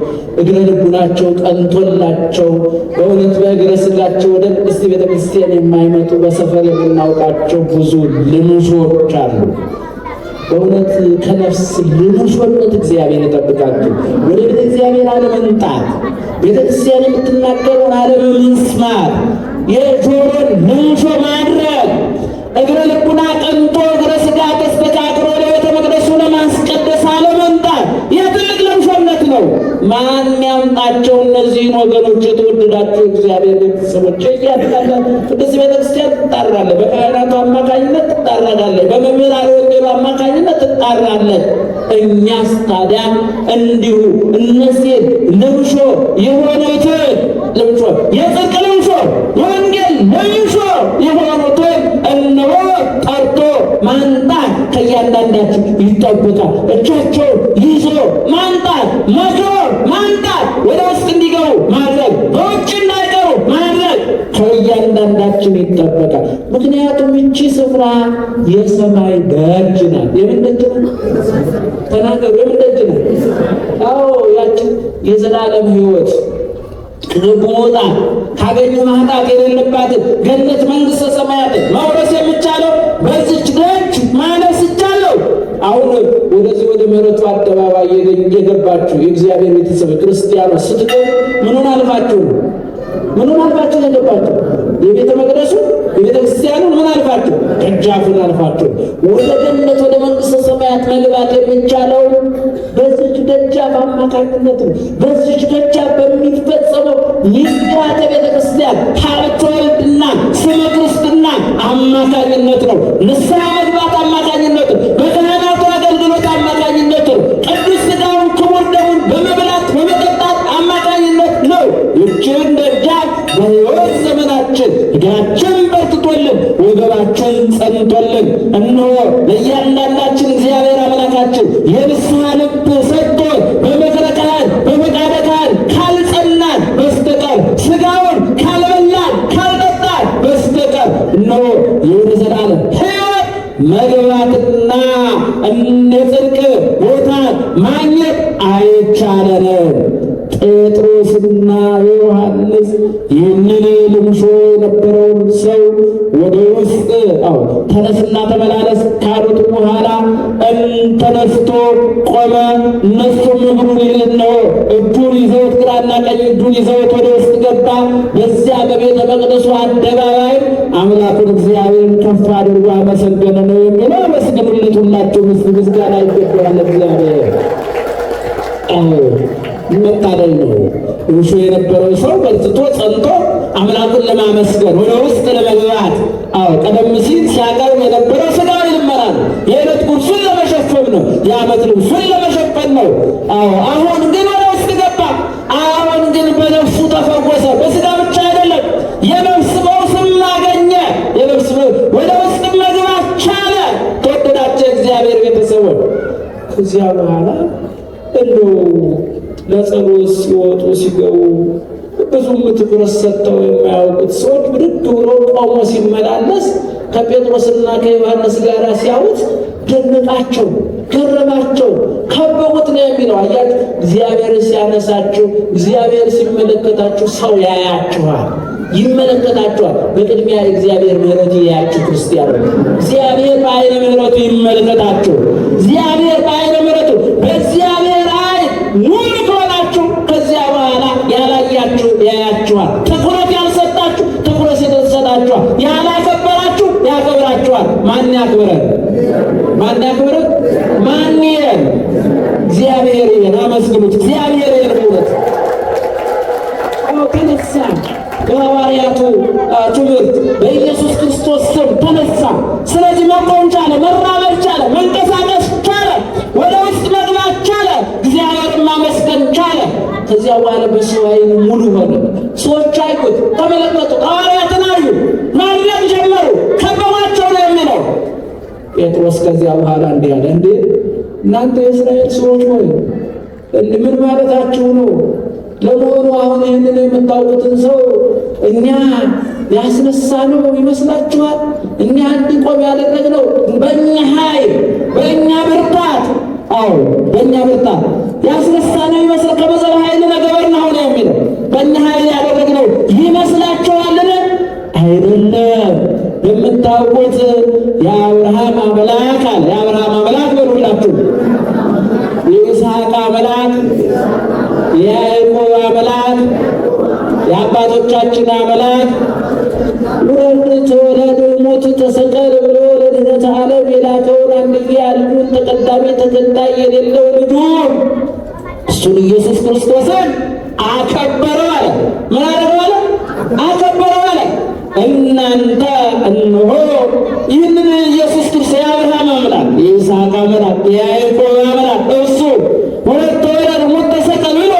እግረ ልቡናቸው ቀንቶላቸው በእውነት በእግረ ስጋቸው ወደ ቅድስት ቤተ ክርስቲያን የማይመጡ በሰፈር የምናውቃቸው ብዙ ልንሾች አሉ። በእውነት ከነፍስ ልንሾነት እግዚአብሔር ይጠብቃችሁ። ወደ ቤተ እግዚአብሔር አለመምጣት፣ ቤተ ክርስቲያን የምትናገረውን አለመስማት፣ የጆሮን ልንሾ ማድረግ፣ እግረ ልቡና ቀንቶ እግረ ስጋ ተስተካክሎ ለቤተ መቅደሱ ለማስቀደስ አለመምጣት የትልቅ ልንሾነት ነው። ማን ያምጣቸው እነዚህን ወገኖች? የተወደዳችሁ እግዚአብሔር ቤተሰቦች እያድጋለ ቅድስት ቤተ ክርስቲያን ትጣራለች። በካህናቱ አማካኝነት ትጣራለች። በመምህራን ወንጌሉ አማካኝነት ትጣራለች። እኛስ ታዲያ እንዲሁ እነዚህ ልምሾ የሆኑትን ልምሾ፣ የጽድቅ ልምሾ፣ የወንጌል ልምሾ የሆኑትን እነሆ ጠርቶ ማንጣት ከእያንዳንዳችን ይጠብቃል። እጃቸው ይዞ ማንጣት፣ መክሮ ማንጣት፣ ወደ ውስጥ እንዲገቡ ማድረግ፣ በውጭ እንዳይቀሩ ማድረግ ከእያንዳንዳችን ይጠበቃል። ምክንያቱም ይቺ ስፍራ የሰማይ ደጅ ናት። የምን ደጅ ናት? ተናገሩ። የምን ደጅ ናት? አዎ ያችን የዘላለም ሕይወት ከገቡ መውጣት ካገኙ ማጣት የሌለባትን ገነት መንግሥተ ሰማያትን መውረስ የሚቻለው በዚች ደጅ ማለፍ ይቻለው። አሁን ወደዚህ ወደ ምሕረቱ አደባባይ የገባችሁ የእግዚአብሔር ቤተሰብ ክርስቲያኖች ስትገቡ ምኑን አልፋችሁ ነው? ምኑን አልፋችሁ የገባችሁ? የቤተ መቅደሱ የቤተ ክርስቲያኑ ምን አልፋችሁ? ደጃፉን አልፋችሁ። ወደ ገነት ወደ መንግሥተ ሰማያት መግባት የሚቻለው በዚች ደጃፍ አማካኝነት ነው። በዚች ደጃፍ በሚፈጸመው ምስጢራተ ቤተ ክርስቲያን ሀብተ ወልድና ስመ ክርስትና አማካኝነት ነው። ንስሐ መግባት አማካኝነት ነው። በካህናቱ አገልግሎት አማካኝነት ነው። ቅዱስ ሥጋውን ክቡር ደሙን በመብላት በመጠጣት አማካኝነት ነው። ይህችን ደጃፍ በሕይወት ዘመናችን እግራችን በርትቶልን ወገባችን ጸንቶልን እነሆ ለእያንዳንዳችን እግዚአብሔር አምላካችን የንስሐ ልብ ሰጥቶ በምክረ ካህን በፈቃደ ካህን ካልጸናን በስተቀር ሥጋውን ካልበላን ካልጠጣን በስተቀር እነሆ የወደ ዘላለም ሕይወት መግባትና እንደ ጽድቅ ቦታ ማግኘት አይቻለንም። ጴጥሮስና ዮሐንስ ይህንን ልምሾ የነበረውን ሰው ወደ ውስጥ ተነስና ተመላለስ ካሉት በኋላ ተነስቶ ቆመ። እነሱም እግሩን ነው እጁን ይዘውት ግራና ቀኝ እጁን ይዘውት ወደ ውስጥ ገባ። በዚያ በቤተ መቅደሱ አደባባይ አምላኩን እግዚአብሔርን ከፍ አድርጎ አመሰገነ ነው የሚለው። አመስግኑለት ሁላችሁ፣ ምስጋና ይገባዋል እግዚአብሔር። መታደል ነው። እርሱ የነበረው ሰው በርትቶ ጸንቶ አምላኩን ለማመስገን ወደ ውስጥ ለመግባት ቀደም ሲል ሲያቀርብ የነበረው ሥጋዊ ልመና ነው። የዕለት ጉርሱን ለመሸፈን ነው። የዓመት ልብሱን ለመሸፈን ነው። አሁን ግን ወደ ውስጥ ገባ። አሁን ግን በነፍሱ ተፈወሰ። በሥጋ ብቻ አይደለም፣ የነፍስ ፈውስም አገኘ። የነፍስ ወደ ውስጥ መግባት ቻለ። ተወደዳቸው እግዚአብሔር ቤተሰቦች። ከዚያ በኋላ ለጸሎት ሲወጡ ሲገቡ ብዙም ትኩረት ሰጥተው የማያውቁት ሰዎች ብድግ ብሎ ቆሞ ሲመላለስ ከጴጥሮስና ከዮሐንስ ጋር ሲያዩት ደነቃቸው፣ ገረማቸው፣ ከበቡት ነው የሚለው። አያችሁ፣ እግዚአብሔር ሲያነሳችሁ፣ እግዚአብሔር ሲመለከታችሁ ሰው ያያችኋል፣ ይመለከታችኋል። በቅድሚያ እግዚአብሔር ምሕረቱ ያያችሁ ክርስቲያኖች፣ እግዚአብሔር በዓይነ ምሕረቱ ይመለከታችሁ። እግዚአብሔር በዓይነ ምሕረቱ በእግዚአብሔር ዓይን ሙሉ ከሆናችሁ ከዚያ በኋላ ያላያችሁ ያያችኋል። ትኩረት ያልሰጣችሁ ትኩረት ይሰጣችኋል። ያላከበራችሁ ያከብራችኋል። ማን ያክብረን? ማን ያክብረን? ማን ይሄን? እግዚአብሔር ይሄን። አመስግኑት እግዚአብሔር ይሄን። እውነት ተነሳ። በሐዋርያቱ ትምህርት በኢየሱስ ክርስቶስ ስም ተነሳ። ስለዚህ መቆም ቻለ፣ መራመድ ቻለ፣ መንቀሳቀስ ቻለ፣ ወደ ውስጥ መግባት ቻለ፣ እግዚአብሔርን ማመስገን ቻለ። ከዚያ በኋላ በሰው ዓይን ሙሉ ሆነ። ሰዎች አዩት፣ ተመለከቱ፣ ሐዋርያትን አዩ፣ ማድረግ ጀመሩ፣ ከበቧቸው ነው የሚለው። ጴጥሮስ ከዚያ በኋላ እንዲህ አለ፣ እንዴ እናንተ የእስራኤል ሰዎች ሆይ ምን ማለታችሁ ነው? ለመሆኑ አሁን ይህንን የምታውቁትን ሰው እኛ ያስነሳነው ይመስላችኋል? እኛ እንዲቆም ያደረግነው በእኛ ኃይል፣ በእኛ ብርታት፣ አዎ በእኛ ብርታት ያስነሳነው ይመስላል? ከመዘብ ኃይል ነገበርናሁ ነው የሚለው። በእኛ ኃይል ያደረግነው ይመስላችኋልን? አይደለም። የምታውቁት የአብርሃም አምላክ አለ። የአብርሃም አምላክ በሉላችሁ፣ የይስሐቅ አምላክ፣ የያዕቆብ አምላክ፣ የአባቶቻችን አምላክ ውረድ ተወለድ ሙት ተሰቀል ብሎ ለድኅነተ ዓለም የላከውን አንድያ ልጁን ተቀዳሚ ተከታይ የሌለው ልጁ እሱን ኢየሱስ ክርስቶስን አከበረው አለ። ምን አደረገው አለ? አከበረው አለ። እናንተ እነሆ ይህንን ኢየሱስ ክርስቶስ የአብርሃም አምላክ፣ የይስሐቅ አምላክ፣ የያዕቆብ አምላክ እሱ ሁለት ተወለድ ሙት ተሰቀል ብሎ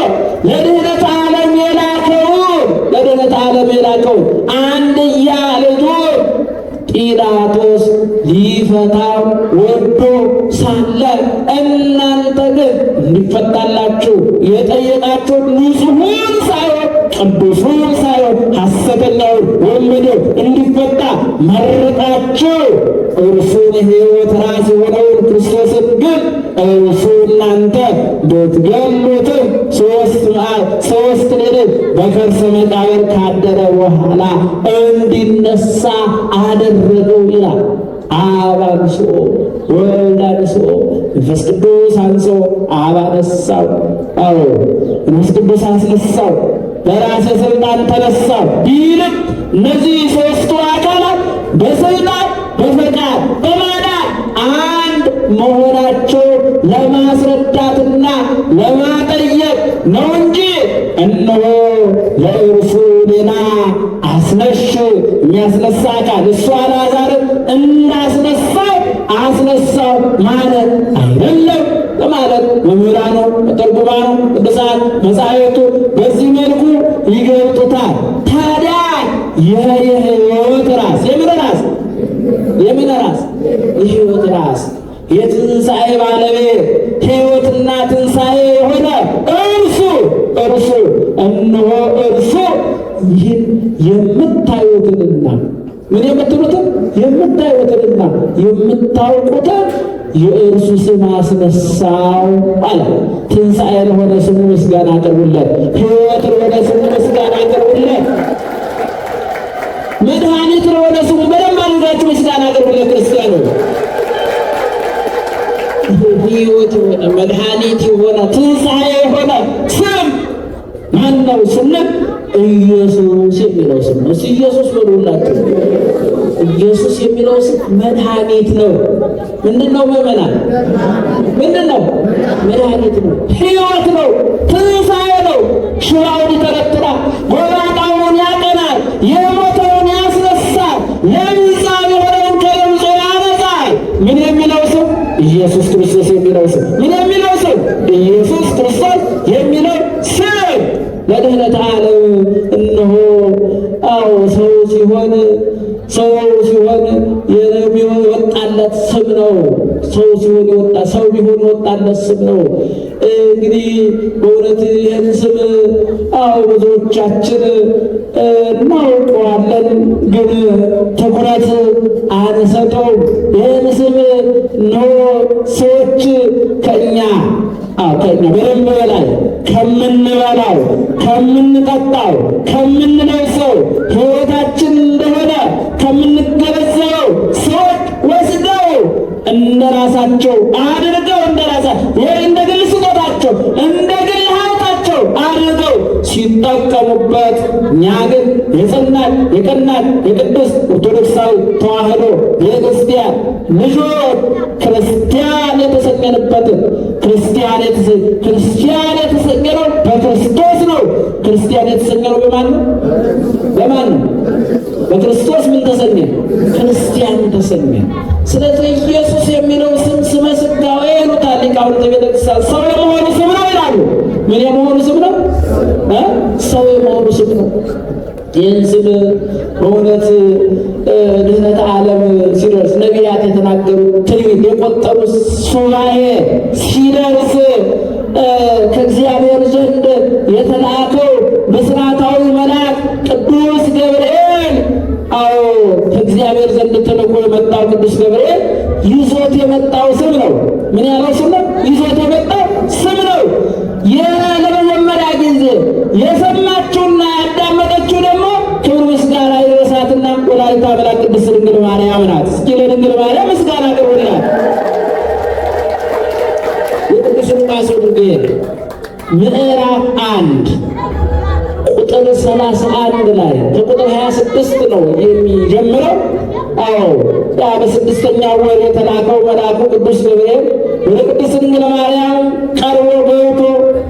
ለድኅነተ ዓለም የላከውን አንድያ ልጁን ጲላጦስ ሊፈታው ወዶ ሳለ እናንተ ግን እንዲፈታላችሁ የጠየቃችሁት ንጹሑን ሳይሆን ቅዱሱን ሳይሆን ሐሰተኛውን ወንበዴው እንዲፈታ መረጣችሁ። እርሱን ሕይወት ራስ የሆነውን ክርስቶስን ግን እርሱ እናንተ ብትገሉትም ሦስት ሌሊት በከርሰ መቃብር ካደረ በኋላ እንዲነሳ አደረገው ይላል። አብ አንሶ ወልድ አንሶ መንፈስ ቅዱስ አንሶ አብ አነሳው። አዎ መንፈስ ቅዱስ አስነሳው። በራሴ ስልጣን ተነሳው ቢልም እነዚህ ሦስቱ አካላት በስልጣን በፈቃድ በማዳን አንድ መሆናቸው ለማስረዳትና ለማጠየቅ ነው እንጂ እነሆ ለእርሱ ሌላ አስነሽ የሚያስነሳ አካል እሱ አልዓዛርን እንዳስነሳው አስነሳው ማለት አይደለም በማለት መምህራኑ፣ ተርጉማኑ፣ ቅዱሳን መጻሕፍቱ በዚህ መልኩ ይገልጡታል። ታዲያ የሕይወት ራስ የምን ራስ? የሕይወት ራስ የትንሣኤ ባለቤት ሕይወትና ትንሣኤ የሆነ እርሱ እነሆ እርሱ ይህን የምታዩትንና ምን የምትሉትን የምታዩትንና የምታውቁትን የእርሱ ስም አስነሳው አለ። ትንሣኤ ለሆነ ስሙ ምስጋና አቅርቡለት። ሕይወት ለሆነ ስሙ ምስጋና አቅርቡለት። መድኃኒት ለሆነ ስሙ በደንብ አድርጋችሁ ምስጋና አቅርቡለት። ክርስቲያኖች ሕይወት የሆነ መድኃኒት የሆነ ትንሣኤ የሆነ ስም ማን ነው ስንል ኢየሱስ የሚለው ስም ነው። ኢየሱስ በሉላችሁ። ኢየሱስ የሚለው ስም መድኃኒት ነው። ምንድን ነው ምእመናን? ምንድን ነው? መድኃኒት ነው። ሕይወት ነው። ትንሣኤ ነው። ሽባውን ይተረትራል፣ ጎባጣውን ያቀናል፣ የሞተውን ያስነሳል፣ ለምጻም የሆነውን ከለምጾ ያነጻል። ምን የሚለው ስም? ኢየሱስ ክርስቶስ የሚለው ስም። ምን የሚለው ስም? ኢየሱስ ክርስቶስ የሚለው ስም ለድኅነተ ዓለም እነሆ አዎ ሰው ሲሆን የወጣለት ስም ነው። ሰው ሲሆን ሰው ቢሆን የወጣለት ስም ነው። እንግዲህ በእውነት ይህን ስም ብዙዎቻችን እናውቀዋለን፣ ግን ትኩረት አንሰጠውም። ይህን ስም ሰዎች ከእኛ በደንብ በላይ ከምንበላው፣ ከምንጠጣው፣ ከምንለብሰው ሕይወታችን እንደሆነ ከምንገነዘበው ሰዎች ወስደው እንደ ራሳቸው አድርገው እንደ ግል ስጦታቸው እንደ ግል ሀብታቸው አድርገው ሲጠቀሙበት፣ እኛ ግን የጸናች የቀናች የቅድስት ኦርቶዶክሳዊ ተዋሕዶ ቤተክርስቲያን ልጆች ክርስቲያን የተሰኘንበትን ክርስቲያን የተሰኘነው በክርስቶስ ነው። ክርስቲያን የተሰኘነው በማን ነው? በማን ነው? በክርስቶስ ምን ተሰኘ? ክርስቲያን ተሰኘ። ስለዚህ ኢየሱስ የሚለው ስም ስመ ሥጋዌ ይሉታል ሊቃውንተ ቤተክርስቲያን። ሰው የመሆኑ ስም ነው ይላሉ። ምን የመሆኑ ስም ነው? ሰው የመሆኑ ስም ነው። ይህን ስም በእውነት ድኅነተ ዓለም ሲደርስ ነቢያት የተናገሩ ትንቢት የቆጠሩ ሱባኤ ሲደርስ ከእግዚአብሔር ዘንድ የተላከው ብስራታዊ መልአክ ቅዱስ ገብርኤል ከእግዚአብሔር ዘንድ ተልኮ የመጣው ቅዱስ ገብርኤል ይዞት የመጣው ስም ነው። ምን ያለው ስም ነው? ይዞት የመጣው ስም ነው። ለመጀመሪያ ጊዜ የሰማችውና ያዳመጠችው ደግሞ ክብር ምስጋና ይድረሳትና ወላዲተ አምላክ ቅድስት ድንግል ማርያም ናት። እስኪ ለድንግል ማርያም ምስጋና አቅርቡላት። የቅዱስ ሉቃስ ወንጌል ምዕራፍ 1 ቁጥር 31 ላይ ከቁጥር 26 ነው የሚጀምረው። በስድስተኛው ወር የተላከው መልአኩ ቅዱስ ገብርኤል ወደ ቅድስት ድንግል ማርያም ቀርቦ ገብቶ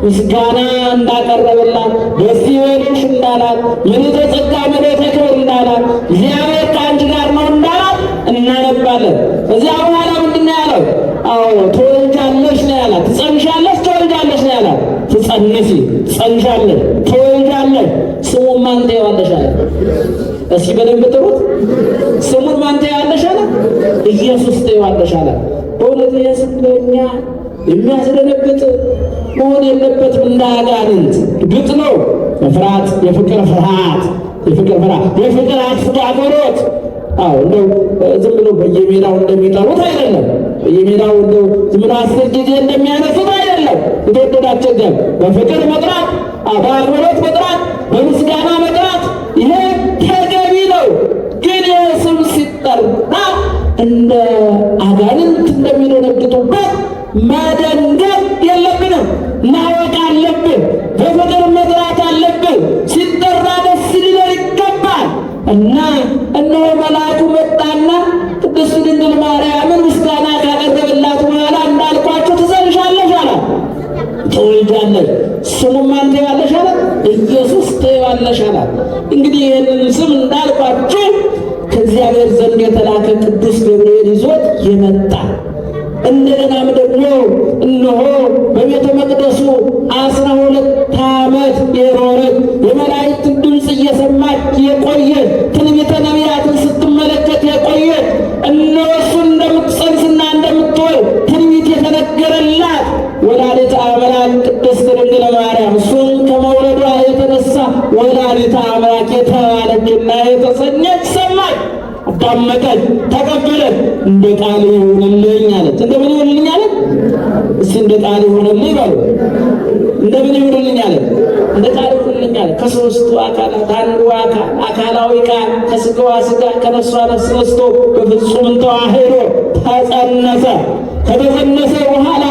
ምስጋና እንዳቀረበላት፣ ደስ ይበልሽ እንዳላት፣ ምልዕተ ጸጋ ምልዕተ ክብር እንዳላት፣ እግዚአብሔር ከአንቺ ጋር ነው እንዳላት እናነባለን። እዚያ በኋላ ምንድን ነው ያለው? ትወልጃለሽ ነው ያላት። ትጸንሻለሽ፣ ትወልጃለሽ ነው ያላት። ትጸንሲ፣ ትጸንሻለሽ፣ ትወልጃለሽ፣ ስሙን ማን ትይዋለሽ አለ። እስኪ በደንብ ጥሩት። ስሙን ማን ትይዋለሽ አለ? ኢየሱስ ትይዋለሽ አለ። በእውነት ኢየሱስ ለእኛ የሚያስደነግጥ መሆን የለበትም። እንደ አጋንንት ግጥ ነው። መፍራት፣ የፍቅር ፍርሃት፣ የፍቅር አትፍዳጎሮት እንደው ዝም ብሎ በየሜዳው እንደሚጠሩት አይደለም። በየሜዳው እንደው ዝም ብሎ 10 ጊዜ እንደሚያነሱት አይደለም። የተወደዳቸው ግን በፍቅር መጥራት፣ በአክብሮት መጥራት፣ በምስጋና መጥራት ይሄ ተገቢ ነው። ግን ስም ሲጠራ እንደ አጋንንት እንደሚደነግጡበት መደንገጥ የለብንም። ማወቅ አለብን። በፍቅር መጥራት አለብን። ሲጠራ ደስ ሊለን ይገባል። እና እነሆ መልአኩ መጣና ቅድስት ድንግል ማርያምን ምስጋና ካቀረበላት በኋላ እንዳልኳቸው ትጸንሻለሽ አላት። ትወልጃለሽ፣ ስሙን ማን ትይዋለሽ አላት? ኢየሱስ ትይዋለሽ አላት። እንግዲህ ይህንን ስም እንዳልኳችሁ ከእግዚአብሔር ዘንድ የተላከ ቅዱስ ገብርኤል ይዞት የመጣ እንደገናም ደግሞ እነሆ በቤተ መቅደሱ 12 ዓመት የኖረች የመላእክትን ድምፅ እየሰማች የቆየች ትንቢተ ነቢያትን ስትመለከት የቆየች እነሆ እሱን እንደምትጸንስና እንደምትወልድ ትንቢት የተነገረላት ወላዲተ አምላክ ቅድስት ድንግል ማርያም እሱን ከመውለዷ የተነሳ ወላዲተ አምላክ የተባለችና የተሰኘች ሰማች፣ አዳመጠች፣ ተቀበለች። እንደ ቃል ይሁንልኝ አለች። እንደምን ይሁንልኝ አለች? እስኪ እንደ ቃል ይሁንልኝ በሉ። እንደምን ይሁንልኝ አለች? እንደ ቃል ይሁንልኝ አለች። ከሦስቱ አካላት አንዱ አካላዊ ቃል ከሥጋዋ ሥጋ ከነፍሷ ነፍስ ነስቶ በፍጹም ተዋሕዶ ተጸነሰ። ከተጸነሰ በኋላ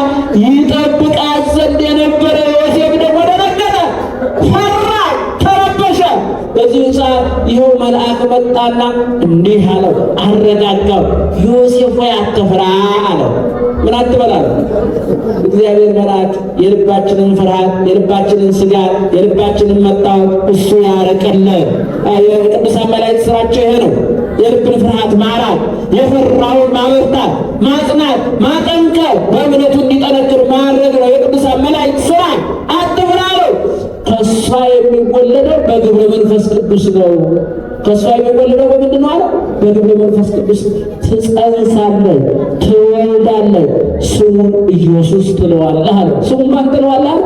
ይጠብቃት ዘንድ የነበረ ዮሴፍ ደግሞ ደነገጠ፣ ፈራ፣ ተረበሸ። በዚህ ሰዓት ይኸው መልአክ መጣና እንዲህ አለው፣ አረጋጋው። ዮሴፍ ሆይ አትፍራ አለው። ምን አትበላል? እግዚአብሔር መልአክ የልባችንን ፍርሃት፣ የልባችንን ስጋት፣ የልባችንን መታወክ እሱ ያርቅልን። የቅዱሳን መላእክት ስራቸው ይሄ ነው። የልብን ፍርሃት ማራቅ፣ የፈራውን ማበርታት፣ ማጽናት፣ ማጠንከር፣ በእምነቱ እንዲጠነክር ማድረግ ነው የቅዱሳን መላእክት ስራ። አትፍራ አለው። ከእሷ የሚወለደው በግብረ መንፈስ ቅዱስ ነው። ከእሷ የሚወለደው በምንድን ነው አለ? በግብረ መንፈስ ቅዱስ ትጸንሳለህ፣ ትወልዳለህ፣ ስሙን ኢየሱስ ትለዋለህ አለ። ስሙን ማን ትለዋለህ?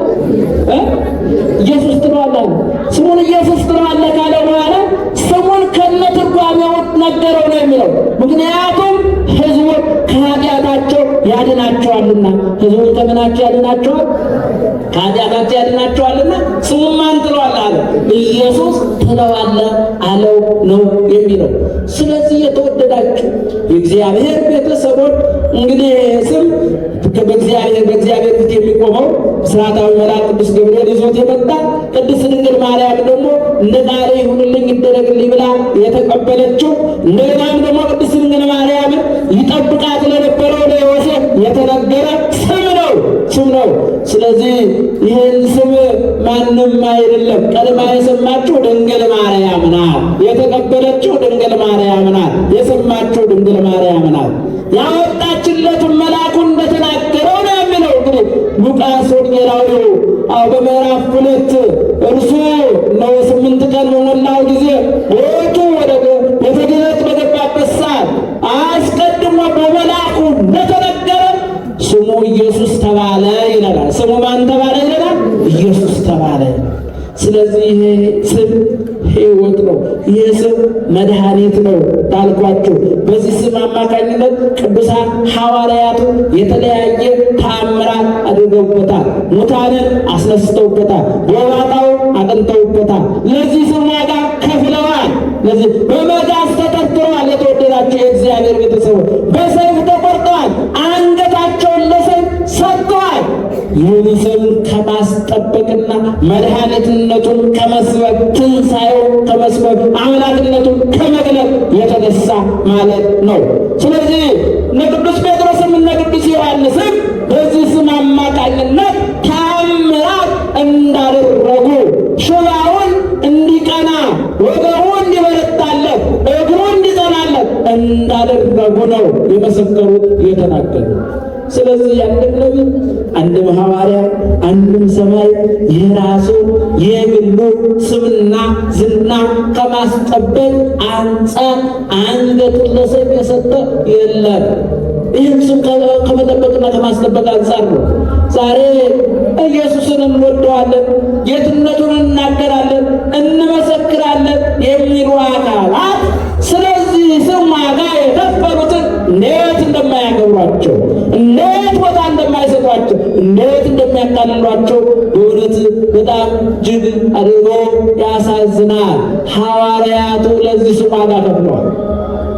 ኢየሱስ ትለዋለህ። ስሙን ኢየሱስ ትለዋለህ ካለ በኋላ ስሙን ከነትርጓሜው ነገረው ነው የሚለው። ምክንያቱም ሕዝቡን ከኃጢአታቸው ያድናቸዋልና። ሕዝቡን ከምናቸው ያድናቸዋል? ከኃጢአታቸው ያድናቸዋልና ስሙን ማን ትለዋለህ አለ? ኢየሱስ ትለዋለህ አለው ነው የሚለው። ስለዚህ የተወደዳችሁ የእግዚአብሔር ቤተሰቦች እንግዲህ ስም በእግዚአብሔር ፊት የሚቆመው ስርዓታዊ መልአክ ቅዱስ ገብርኤል ይዞት የመጣ ቅድስት ድንግል ማርያም ደግሞ እንደ ቃል ይሁንልኝ ይደረግልኝ ብላ የተቀበለችው እንደገናም ደግሞ ቅድስት ድንግል ማርያምን ይጠብቃት ለነበረው ለዮሴፍ የተነገረ ስም ነው። ስለዚህ ይህን ስም ማንም አይደለም ቀድማ የሰማችው ድንግል ማርያም ናት። የተቀበለችው ድንግል ማርያም ናት። የሰማችው ድንግል ማርያም ናት። ያወጣችለት መልአኩ እንደተናገረው ነው የሚለው። እንግዲህ ሉቃስ ወንጌላዊው በምዕራፍ 2 እርሱ ነው 8 ቀን በሞላው ጊዜ ወጡ ወደ ቤተ ክህነት በገባበት ሰዓት አስቀድሞ በመልአኩ እንደተነገረ ስሙ ኢየሱስ ተባለ ይላል። ስሙ ማን ተባለ ይላል? ኢየሱስ ተባለ። ስለዚህ ይሄ ስም ሕይወት ነው። ይሄ ስም መድኃኒት ነው ታልኳችሁ። በዚህ ስም አማካኝነት ቅዱሳን ሐዋርያቱ የተለያየ ተአምራት አድርገውበታል። ሙታንን አስነስተውበታል። ጎባጣው አቅንተውበታል። ለዚህ ስም ዋጋ ከፍለዋል። ለዚህ በመጋዝ ተጠርጥረዋል። የተወደዳቸው የእግዚአብሔር ቤተሰቦች በሰይፍ ተቆርጠዋል። አንገታቸውን ለሰይፍ ሰጥተዋል። ይህን ስም ከማስጠበቅና መድኃኒትነቱን ከመስበክ ትንሣኤው ከመስበክ አምላክነቱን ከመግለጥ የተነሳ ማለት ነው። ስለዚህ እነ ቅዱስ ጴጥሮስም እነ ቅዱስ ዮሐንስም በዚህ ስም አማካኝነት ተአምራት እንዳደረጉ ሽባውን እንዲቀና፣ ወገቡ እንዲበረታለት፣ እግሩ እንዲጸናለት እንዳደረጉ ነው የመሰከሩት የተናገሩ። ስለዚህ አንድም ነቢይ፣ አንድም ሐዋርያ፣ አንድም ሰማይ የራሱ የግሉ ስምና ዝና ከማስጠበቅ አንጻር አንገቱን ለሰይፍ የሰጠ የለም። ይህም ስም ከመጠበቅና ከማስጠበቅ አንጻር ነው። ዛሬ ኢየሱስን እንወደዋለን፣ ጌትነቱን እናገራለን፣ እንመሰክራለን የሚሉ አካላት ስለዚህ ስም ዋጋ የከፈሉትን እንዴት እንደማያከብሯቸው፣ እንዴት ቦታ እንደማይሰጧቸው፣ እንዴት እንደሚያቃልሏቸው በእውነት በጣም እጅግ አድርጎ ያሳዝናል። ሐዋርያቱ ለዚህ ስም ዋጋ ከፍለዋል።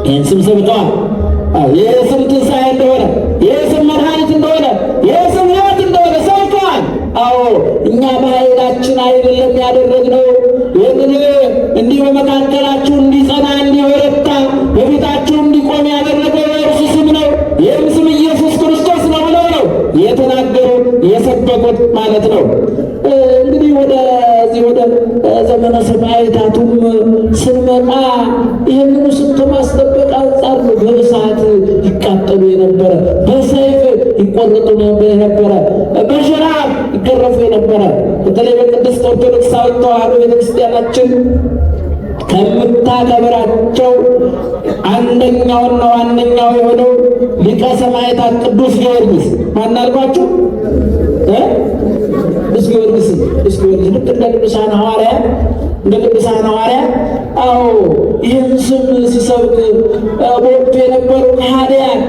ይህን ስም ሰብከዋል። ይህ ስም ትንሣኤ እንደሆነ፣ ይህ ስም መድኃኒት እንደሆነ፣ ይህ ስም ሕይወት እንደሆነ ሰብከዋል። አዎ እኛ በኃይላችን አይደለም ያደረግነው። ይህንን እንዲህ በመካከላችሁ እንዲጸና እንዲበረታ በፊታችሁ እንዲቆም ያደረገው የእርሱ ስም ነው። ይህም ስም ኢየሱስ ክርስቶስ ነው ብለው ነው የተናገሩ የሰበኩት ማለት ነው። እንግዲህ ወደዚህ ወደ ዘመነ ሰማዕታቱም ስንመጣ ይህንኑ ስም ከማስጠበቅ አንጻር ነው በእሳት ይቃጠሉ የነበረ፣ በሰይፍ ይቆረጡ የነበረ፣ በጅራፍ ይገረፉ የነበረ። በተለይ በቅድስት ኦርቶዶክሳዊት ተዋሕዶ ቤተክርስቲያናችን ከምታከብራቸው አንደኛውና ዋነኛው የሆነው ሊቀ ሰማዕታት ቅዱስ ጊዮርጊስ ማን አልኳችሁ? ቅዱስ ጊዮርጊስ ልክ እንደ ቅዱሳን ሐዋርያት አዎ ይህን ስም ሲሰብክ በወቅቱ የነበሩ ከሃዲያን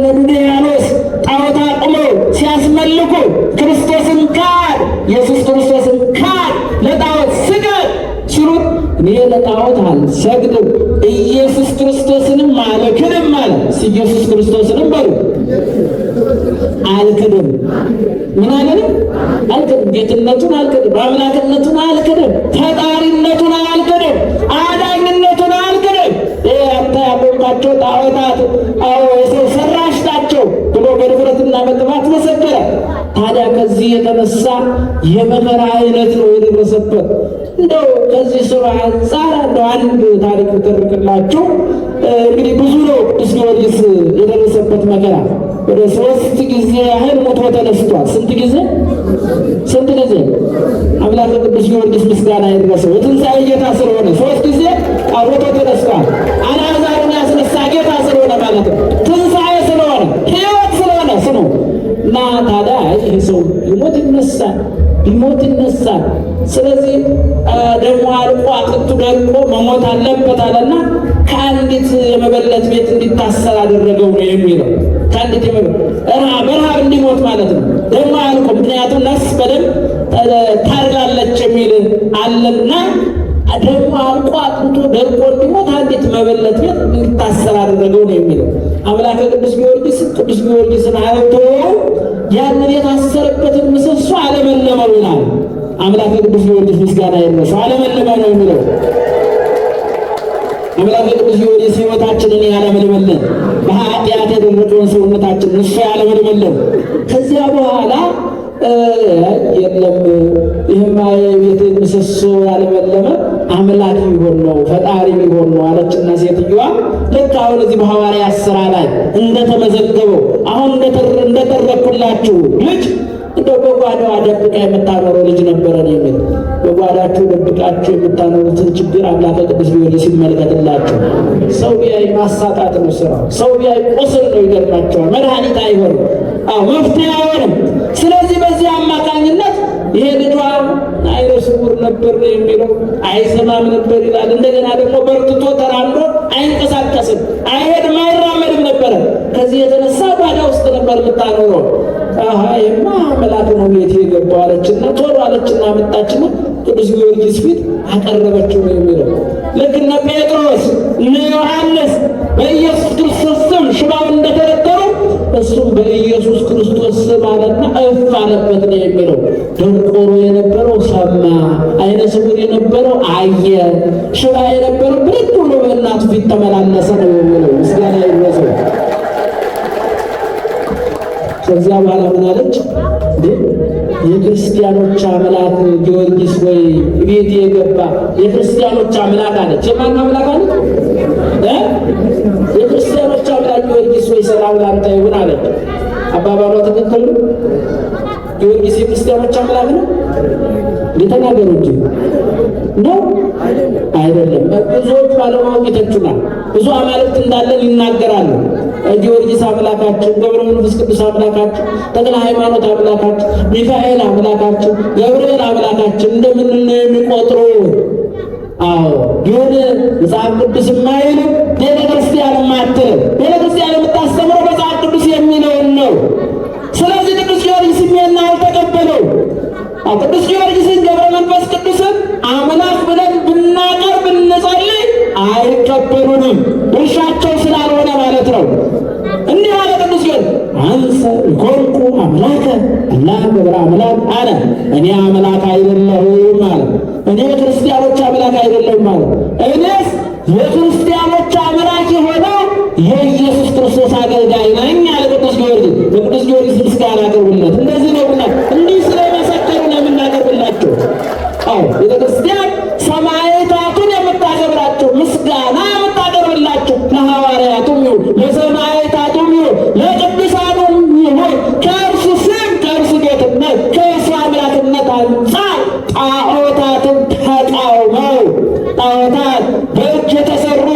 ነዱንያኖስ ጣዖት አቁመው ሲያስመልኩ ክርስቶስን ካድ፣ ኢየሱስ ክርስቶስን ካድ፣ ለጣዖት ስገድ ሲሉት እኔ ለጣዖት አልሰግድም ኢየሱስ ክርስቶስንም አልክድም አለ። ኢየሱስ ክርስቶስንም በሉ አልክድም። ምን አለንም? አልክድም። ጌትነቱን አልክድም፣ አምላክነቱን አልክድም፣ ፈጣሪነቱን አልክድም፣ አዳኝነቱን አልክድም። አንተ ያቆምካቸው ጣዖታት አዎ የሰው ሰራሽ ናቸው ብሎ በድፍረትና በጥባት መሰከረ። ታዲያ ከዚህ የተነሳ የመከራ አይነት ነው የደረሰበት። እንደው ከዚህ ስራ አንጻር እንደው አንድ ታሪክ ተርከላችሁ። እንግዲህ ብዙ ነው ቅዱስ ጊዮርጊስ የደረሰበት መከራ። ወደ 3 ጊዜ ያህል ሞቶ ተነስቷል። ስንት ጊዜ? አምላክ ቅዱስ ጊዮርጊስ ምስጋና ይድረሰው። የትንሣኤ ጌታ ስለሆነ 3 ጊዜ አዎ ይነሳል፣ ቢሞት ይነሳል። ስለዚህ ደግሞ አልቆ አጥንቱ ደርቆ መሞት አለበት አለና ከአንዲት የመበለት ቤት እንዲታሰር አደረገው ነው የሚለው። ከአንዲት በረሃብ እንዲሞት ማለት ነው። ደግሞ አልቆ ምክንያቱም ነፍስ በደም ታርላለች የሚል አለና ደግሞ አልቆ አጥንቱ ደርቆ እንዲሞት አንዲት መበለት ቤት እንዲታሰር አደረገው ነው የሚለው። አምላከ ቅዱስ ጊዮርጊስን አውጥቶ ያንን የታሰረበትን ምሰሶ አለመለመው ይላል። አምላከ ቅዱስ ጊዮርጊስ ምስጋና ይድረሰው። አለመለመ ነው የሚለው። አምላከ ቅዱስ ጊዮርጊስ ሕይወታችንን ያለመልመልን፣ በኃጢአት የደረቀውን ሰውነታችንን እሱ ያለመልመልን። ከዚያ በኋላ የለም ይህማ የቤት ምሰሶ ያለመለመ አምላክ ቢሆን ነው ፈጣሪ ቢሆን ነው አለችና ሴትዮዋ ልክ አሁን እዚህ በሐዋርያት ሥራ ላይ እንደተመዘገበው አሁን እንደተረኩላችሁ ልጅ እንደው በጓዳዋ ደብቃ የምታኖረው ልጅ ነበረን የሚል በጓዳችሁ ደብቃችሁ የምታኖሩትን ችግር አምላከ ቅዱስ ጊዮርጊስ ይመልከትላችሁ። ሰው ቢያይ ማሳጣት ነው ስራው። ሰው ቢያይ ቁስል ነው፣ ይገርማቸዋል። መድኃኒት አይሆንም፣ መፍትሄ አይሆንም። ስለዚህ በዚህ አማካኝነት ይሄ ልጇ አይነ ስውር ነበር የሚለው አይሰማም ነበር ይላል። እንደገና ደግሞ በርትቶ ተራምዶ አይንቀሳቀስም፣ አይሄድም፣ አይራመድም ነበረ። ከዚህ የተነሳ ጓዳ ውስጥ ነበር የምታኖረው። ይህማ መልአክ ነው ቤት የገባው አለችና ቶሎ አለችና መጣችና ቅዱስ ጊዮርጊስ ፊት አቀረበችው ነው የሚለው። ልክ እነ ጴጥሮስ እነ ዮሐንስ በኢየሱስ ክርስቶስ ስም ሽባው እንደተረተሩ እሱም በኢየሱስ ክርስቶስ ስም አለና እፍ አለበት ነው የሚለው። ደንቆሮ የነበረው ሰማ፣ አይነ ስውር የነበረው አየ፣ ሽባ የነበረው ብድግ ብሎ በእናቱ ፊት ተመላለሰ ነው የሚለው። ምስጋና ይድረሰው። ከዚያ በኋላ ምን አለች? የክርስቲያኖች አምላክ ጊዮርጊስ ወይ ቤት የገባ የክርስቲያኖች አምላክ አለች። የማን አምላክ አለች? የክርስቲያኖች አምላክ ጊዮርጊስ ወይ ሰላም ላንተ ይሁን አለች። አባባሏ ትክክል ነው። ጊዮርጊስ የክርስቲያኖች አምላክ ነው። ተናገሩ እንጂ ነው አይደለም። ብዙዎች ባለማወቅ ይተቹናል። ብዙ አማልክት እንዳለን ይናገራሉ። ጊዮርጊስ አምላካችን፣ ገብረ መንፈስ ቅዱስ አምላካችን፣ ተክለ ሃይማኖት አምላካችን፣ ሚካኤል አምላካችን፣ ገብርኤል አምላካችን እንደምንል ነው የሚቆጥሩ። ግን መጽሐፍ ቅዱስ የማይል ቤተ ክርስቲያን የማትል ቤተ ክርስቲያን የምታስተምረው መጽሐፍ ቅዱስ የሚለውን ነው። ስለዚህ ቅዱስ ጊዮርጊስ የሚልና አልተቀበለው። ቅዱስ ጊዮርጊስን ገብረ መንፈስ ቅዱስን አምላክ ብለን ብናቀር ብንጸልይ አይቀበሉንም፣ ድርሻቸው ስላልሆነ ማለት ነው። እንዲህ አለ ቅዱስ ጊዮርጊስ፣ አንሰ ኢኮንኩ አምላከ አላ ገብረ አምላክ አለ። እኔ አምላክ አይደለሁም አለ። እኔ ክርስቲያኖች አምላክ አይደለሁም አለ። እኔስ የክርስቲያኖች አምላክ የሆነው የኢየሱስ ክርስቶስ አገልጋይ ነኝ አለ ቅዱስ ጊዮርጊስ። በቅዱስ ጊዮርጊስ ምስጋና አቅርቡለት። እንደዚህ ነው ብላ እንዲህ ስለመሰከሩ ነው የምናቀርብላቸው። ቤተ ክርስቲያን ሰማዕታቱን የምታከብራቸው ምስጋና የምታቀርብላቸው ለሐዋርያቱም ይሁን ለሰማዕታቱም ይሁን ለቅዱሳኑም ይሁን ከእርሱ ስም ከእርሱ ጌትነት ከእርሱ አምላክነት አንጻር ጣዖታትን ተቃውመው ጣዖታት በእጅ የተሰሩ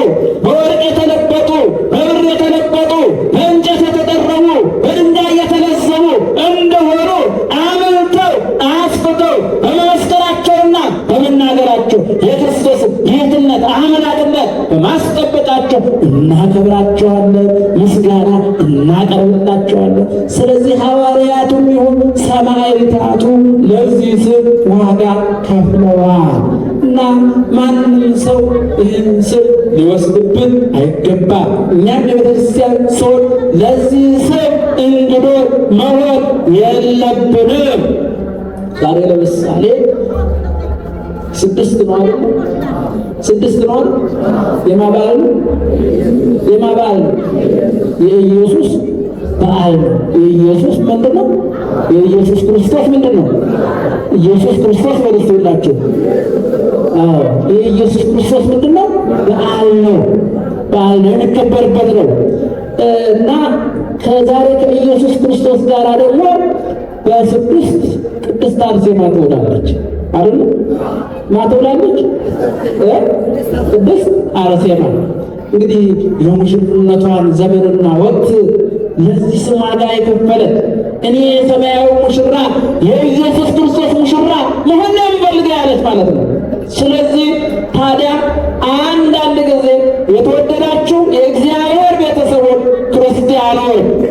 በወርቅ የተለበጡ በብር የተለበጡ በእንጨት የተጠረቡ በድንጋይ የተለዘቡ እንደሆኑ አምልተው አስፍተው በመመስከራቸውና በመናገራቸው የክርስቶስን ጌትነት አምላክነት በማስጠበቃቸው እናከብራቸዋለን፣ ምስጋና እናቀርብላቸዋለን። ስለዚህ ሐዋርያቱም ይሁን ሰማዕታቱ ለዚህ ስም ዋጋ ከፍለዋል እና ማንም ሰው ይህን ስም ሊወስድብን አይገባም። እኛም የቤተክርስቲያን ሰዎች ለዚህ ስም እንግዶች መሆን የለብንም። ዛሬ ለምሳሌ ስድስት ነው የማባል የኢየሱስ በዓል ነው። የኢየሱስ ምንድን ነው? የኢየሱስ ክርስቶስ ምንድን ነው? ኢየሱስ ክርስቶስ በደስቶላቸው የኢየሱስ ክርስቶስ ምንድን ነው? በዓል ነው። የሚከበርበት ነው እና ከዛሬ ከኢየሱስ ክርስቶስ ጋር ደግሞ በስድስት ቅድስት አርሴማ ትውላለች አይደል? ማትውላለች ቅድስት አርሴማ እንግዲህ የሙሽርነቷን ዘመንና ወቅት ለዚህ ስም ዋጋ የከፈለ እኔ የሰማያዊ ሙሽራ የኢየሱስ ክርስቶስ ሙሽራ መሆን ነው የምፈልገው ያለች ማለት ነው። ስለዚህ ታዲያ አንዳንድ ጊዜ የተወደዳችሁ የእግዚአብሔር ቤተሰቦች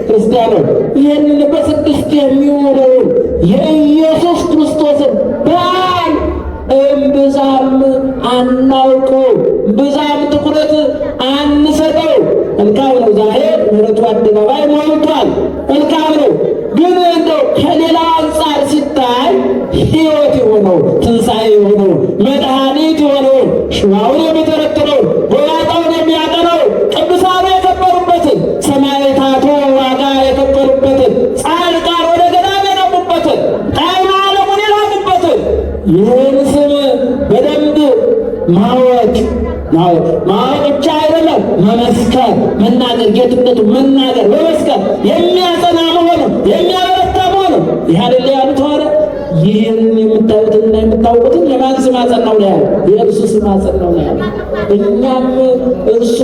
ክርስቲያኖች ይህንን በስድስት የሚውለውን የኢየሱስ ክርስቶስን በዓል እምብዛም አናውቀው፣ ብዛም ትኩረት አንሰጠው። መልካም ነው። ዛሬ ምሕረቱ አደባባይ ሞልቷል። መልካም ነው። ግን እንደው ከሌላ አንጻር ሲታይ ሕይወት የሆነው ትንሣኤ የሆነው መድኃኒት የሆነው ሽባውን የሚተረትረው ጎባጣውን የሚያጠነው ቅዱሳኑ የከበሩበትን ሰማዕታቱ ዋጋ የከበሩበትን ጻድቃን ወደ ገዳም የገቡበትን ጣዕመ ዓለሙን የላቁበትን ይህን ስም በደንብ ማወቅ ብቻ አይደለም፣ መመስከር፣ መናገር፣ ጌትነቱ መናገር፣ መመስከር የሚያጸና መሆኑ የሚያበረታ መሆኑ ይህ አይደለ ያሉት ሐዋርያት። ይህን የምታዩትና የምታውቁትን የማን ስም አጸናው ነው ያለው? የእርሱ ስም አጸናው ነው ያለው። እኛም እርሱ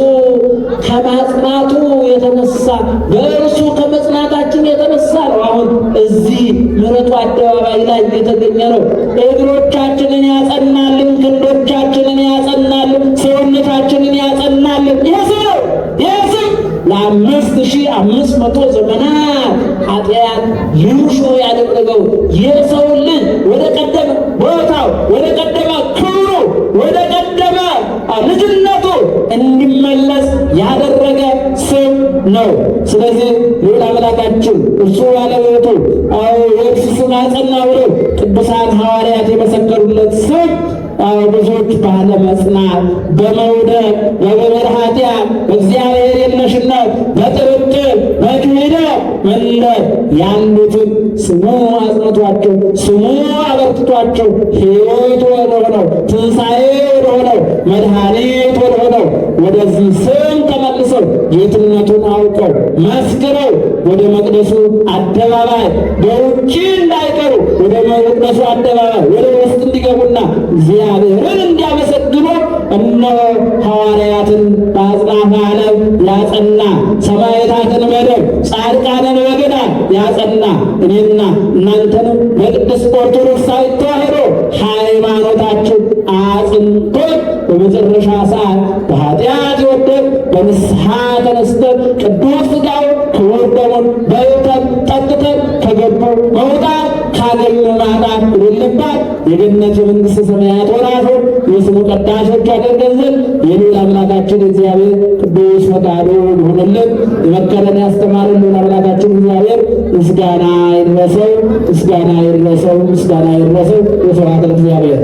ከማጽናቱ የተነሳ በእርሱ ከመጽናታችን የተነሳ ነው አሁን እዚህ ምሕረቱ አደባባይ ላይ የተገኘ ነው። እግሮቻችንን ያጸናልን፣ ክንዶቻችንን ያጸናልን፣ ሰውነታችንን ያጸናልን ይህ ስም ነው። ይህ ስም ለ5500 ዘመናት ኃጢአት ልምሾ ያደረገው የሰው ልጅ ወደ ቀደመ ቦታው፣ ወደ ቀደመ ክብሩ፣ ወደ ቀደመ ልጅነቱ እንዲመለስ ያደረገ ስም ነው። ስለዚህ ልዑል አምላካችን እርሱ ባለቤቱ የእርሱ ስም አጸና ብለው ቅዱሳን ሐዋርያት የመሰከሩለት ስም ብዙዎች ባለመጽናት በመውደቅ በገበር ኃጢአት በእግዚአብሔር የለሽነት በጥርጥር በክህደት መለስ ያሉትን ስሙ አጽንቷቸው ስሙ አበርትቷቸው ሕይወት ወደሆነው ትንሣኤ ወደሆነው መድኃኒት ወደሆነው ወደዚህ ስም ተመልሰው ጌትነቱን አውቀው መስክረው ወደ መቅደሱ አደባባይ በውጭ እንዳይቀሩ ወደ መቅደሱ አደባባይ ወደ ውስጥ እንዲገቡና እግዚአብሔርን እንዲያመሰግኑ እነሆ ሐዋርያትን በአጽናፈ ዓለም ያጸና፣ ሰማዕታትን በደም ጻድቃንን በገዳም ያጸና እኔና እናንተንም በቅድስት ኦርቶዶክሳዊት ተዋሕዶ ሃይማኖታችን አጽንቶ በመጨረሻ ሰዓት በኃጢአት የወደቅ በንስሐ ተነስተን ቅዱስ ሥጋውን ክቡር ደሙን በልተን ጠጥተን ከገቡ መውጣት ካገኙ ማጣት የሌለባት የገነት የመንግሥተ ሰማያት ወራሾች የስሙ ቀዳሾች ያደርገን ዘንድ የልዑል አምላካችን እግዚአብሔር ቅዱስ ፈቃዱ ይሁንልን። የመከረን ያስተማረን ልዑል አምላካችን እግዚአብሔር ምስጋና ይድረሰው፣ ምስጋና ይድረሰው፣ ምስጋና ይድረሰው። ወስብሐት ለእግዚአብሔር።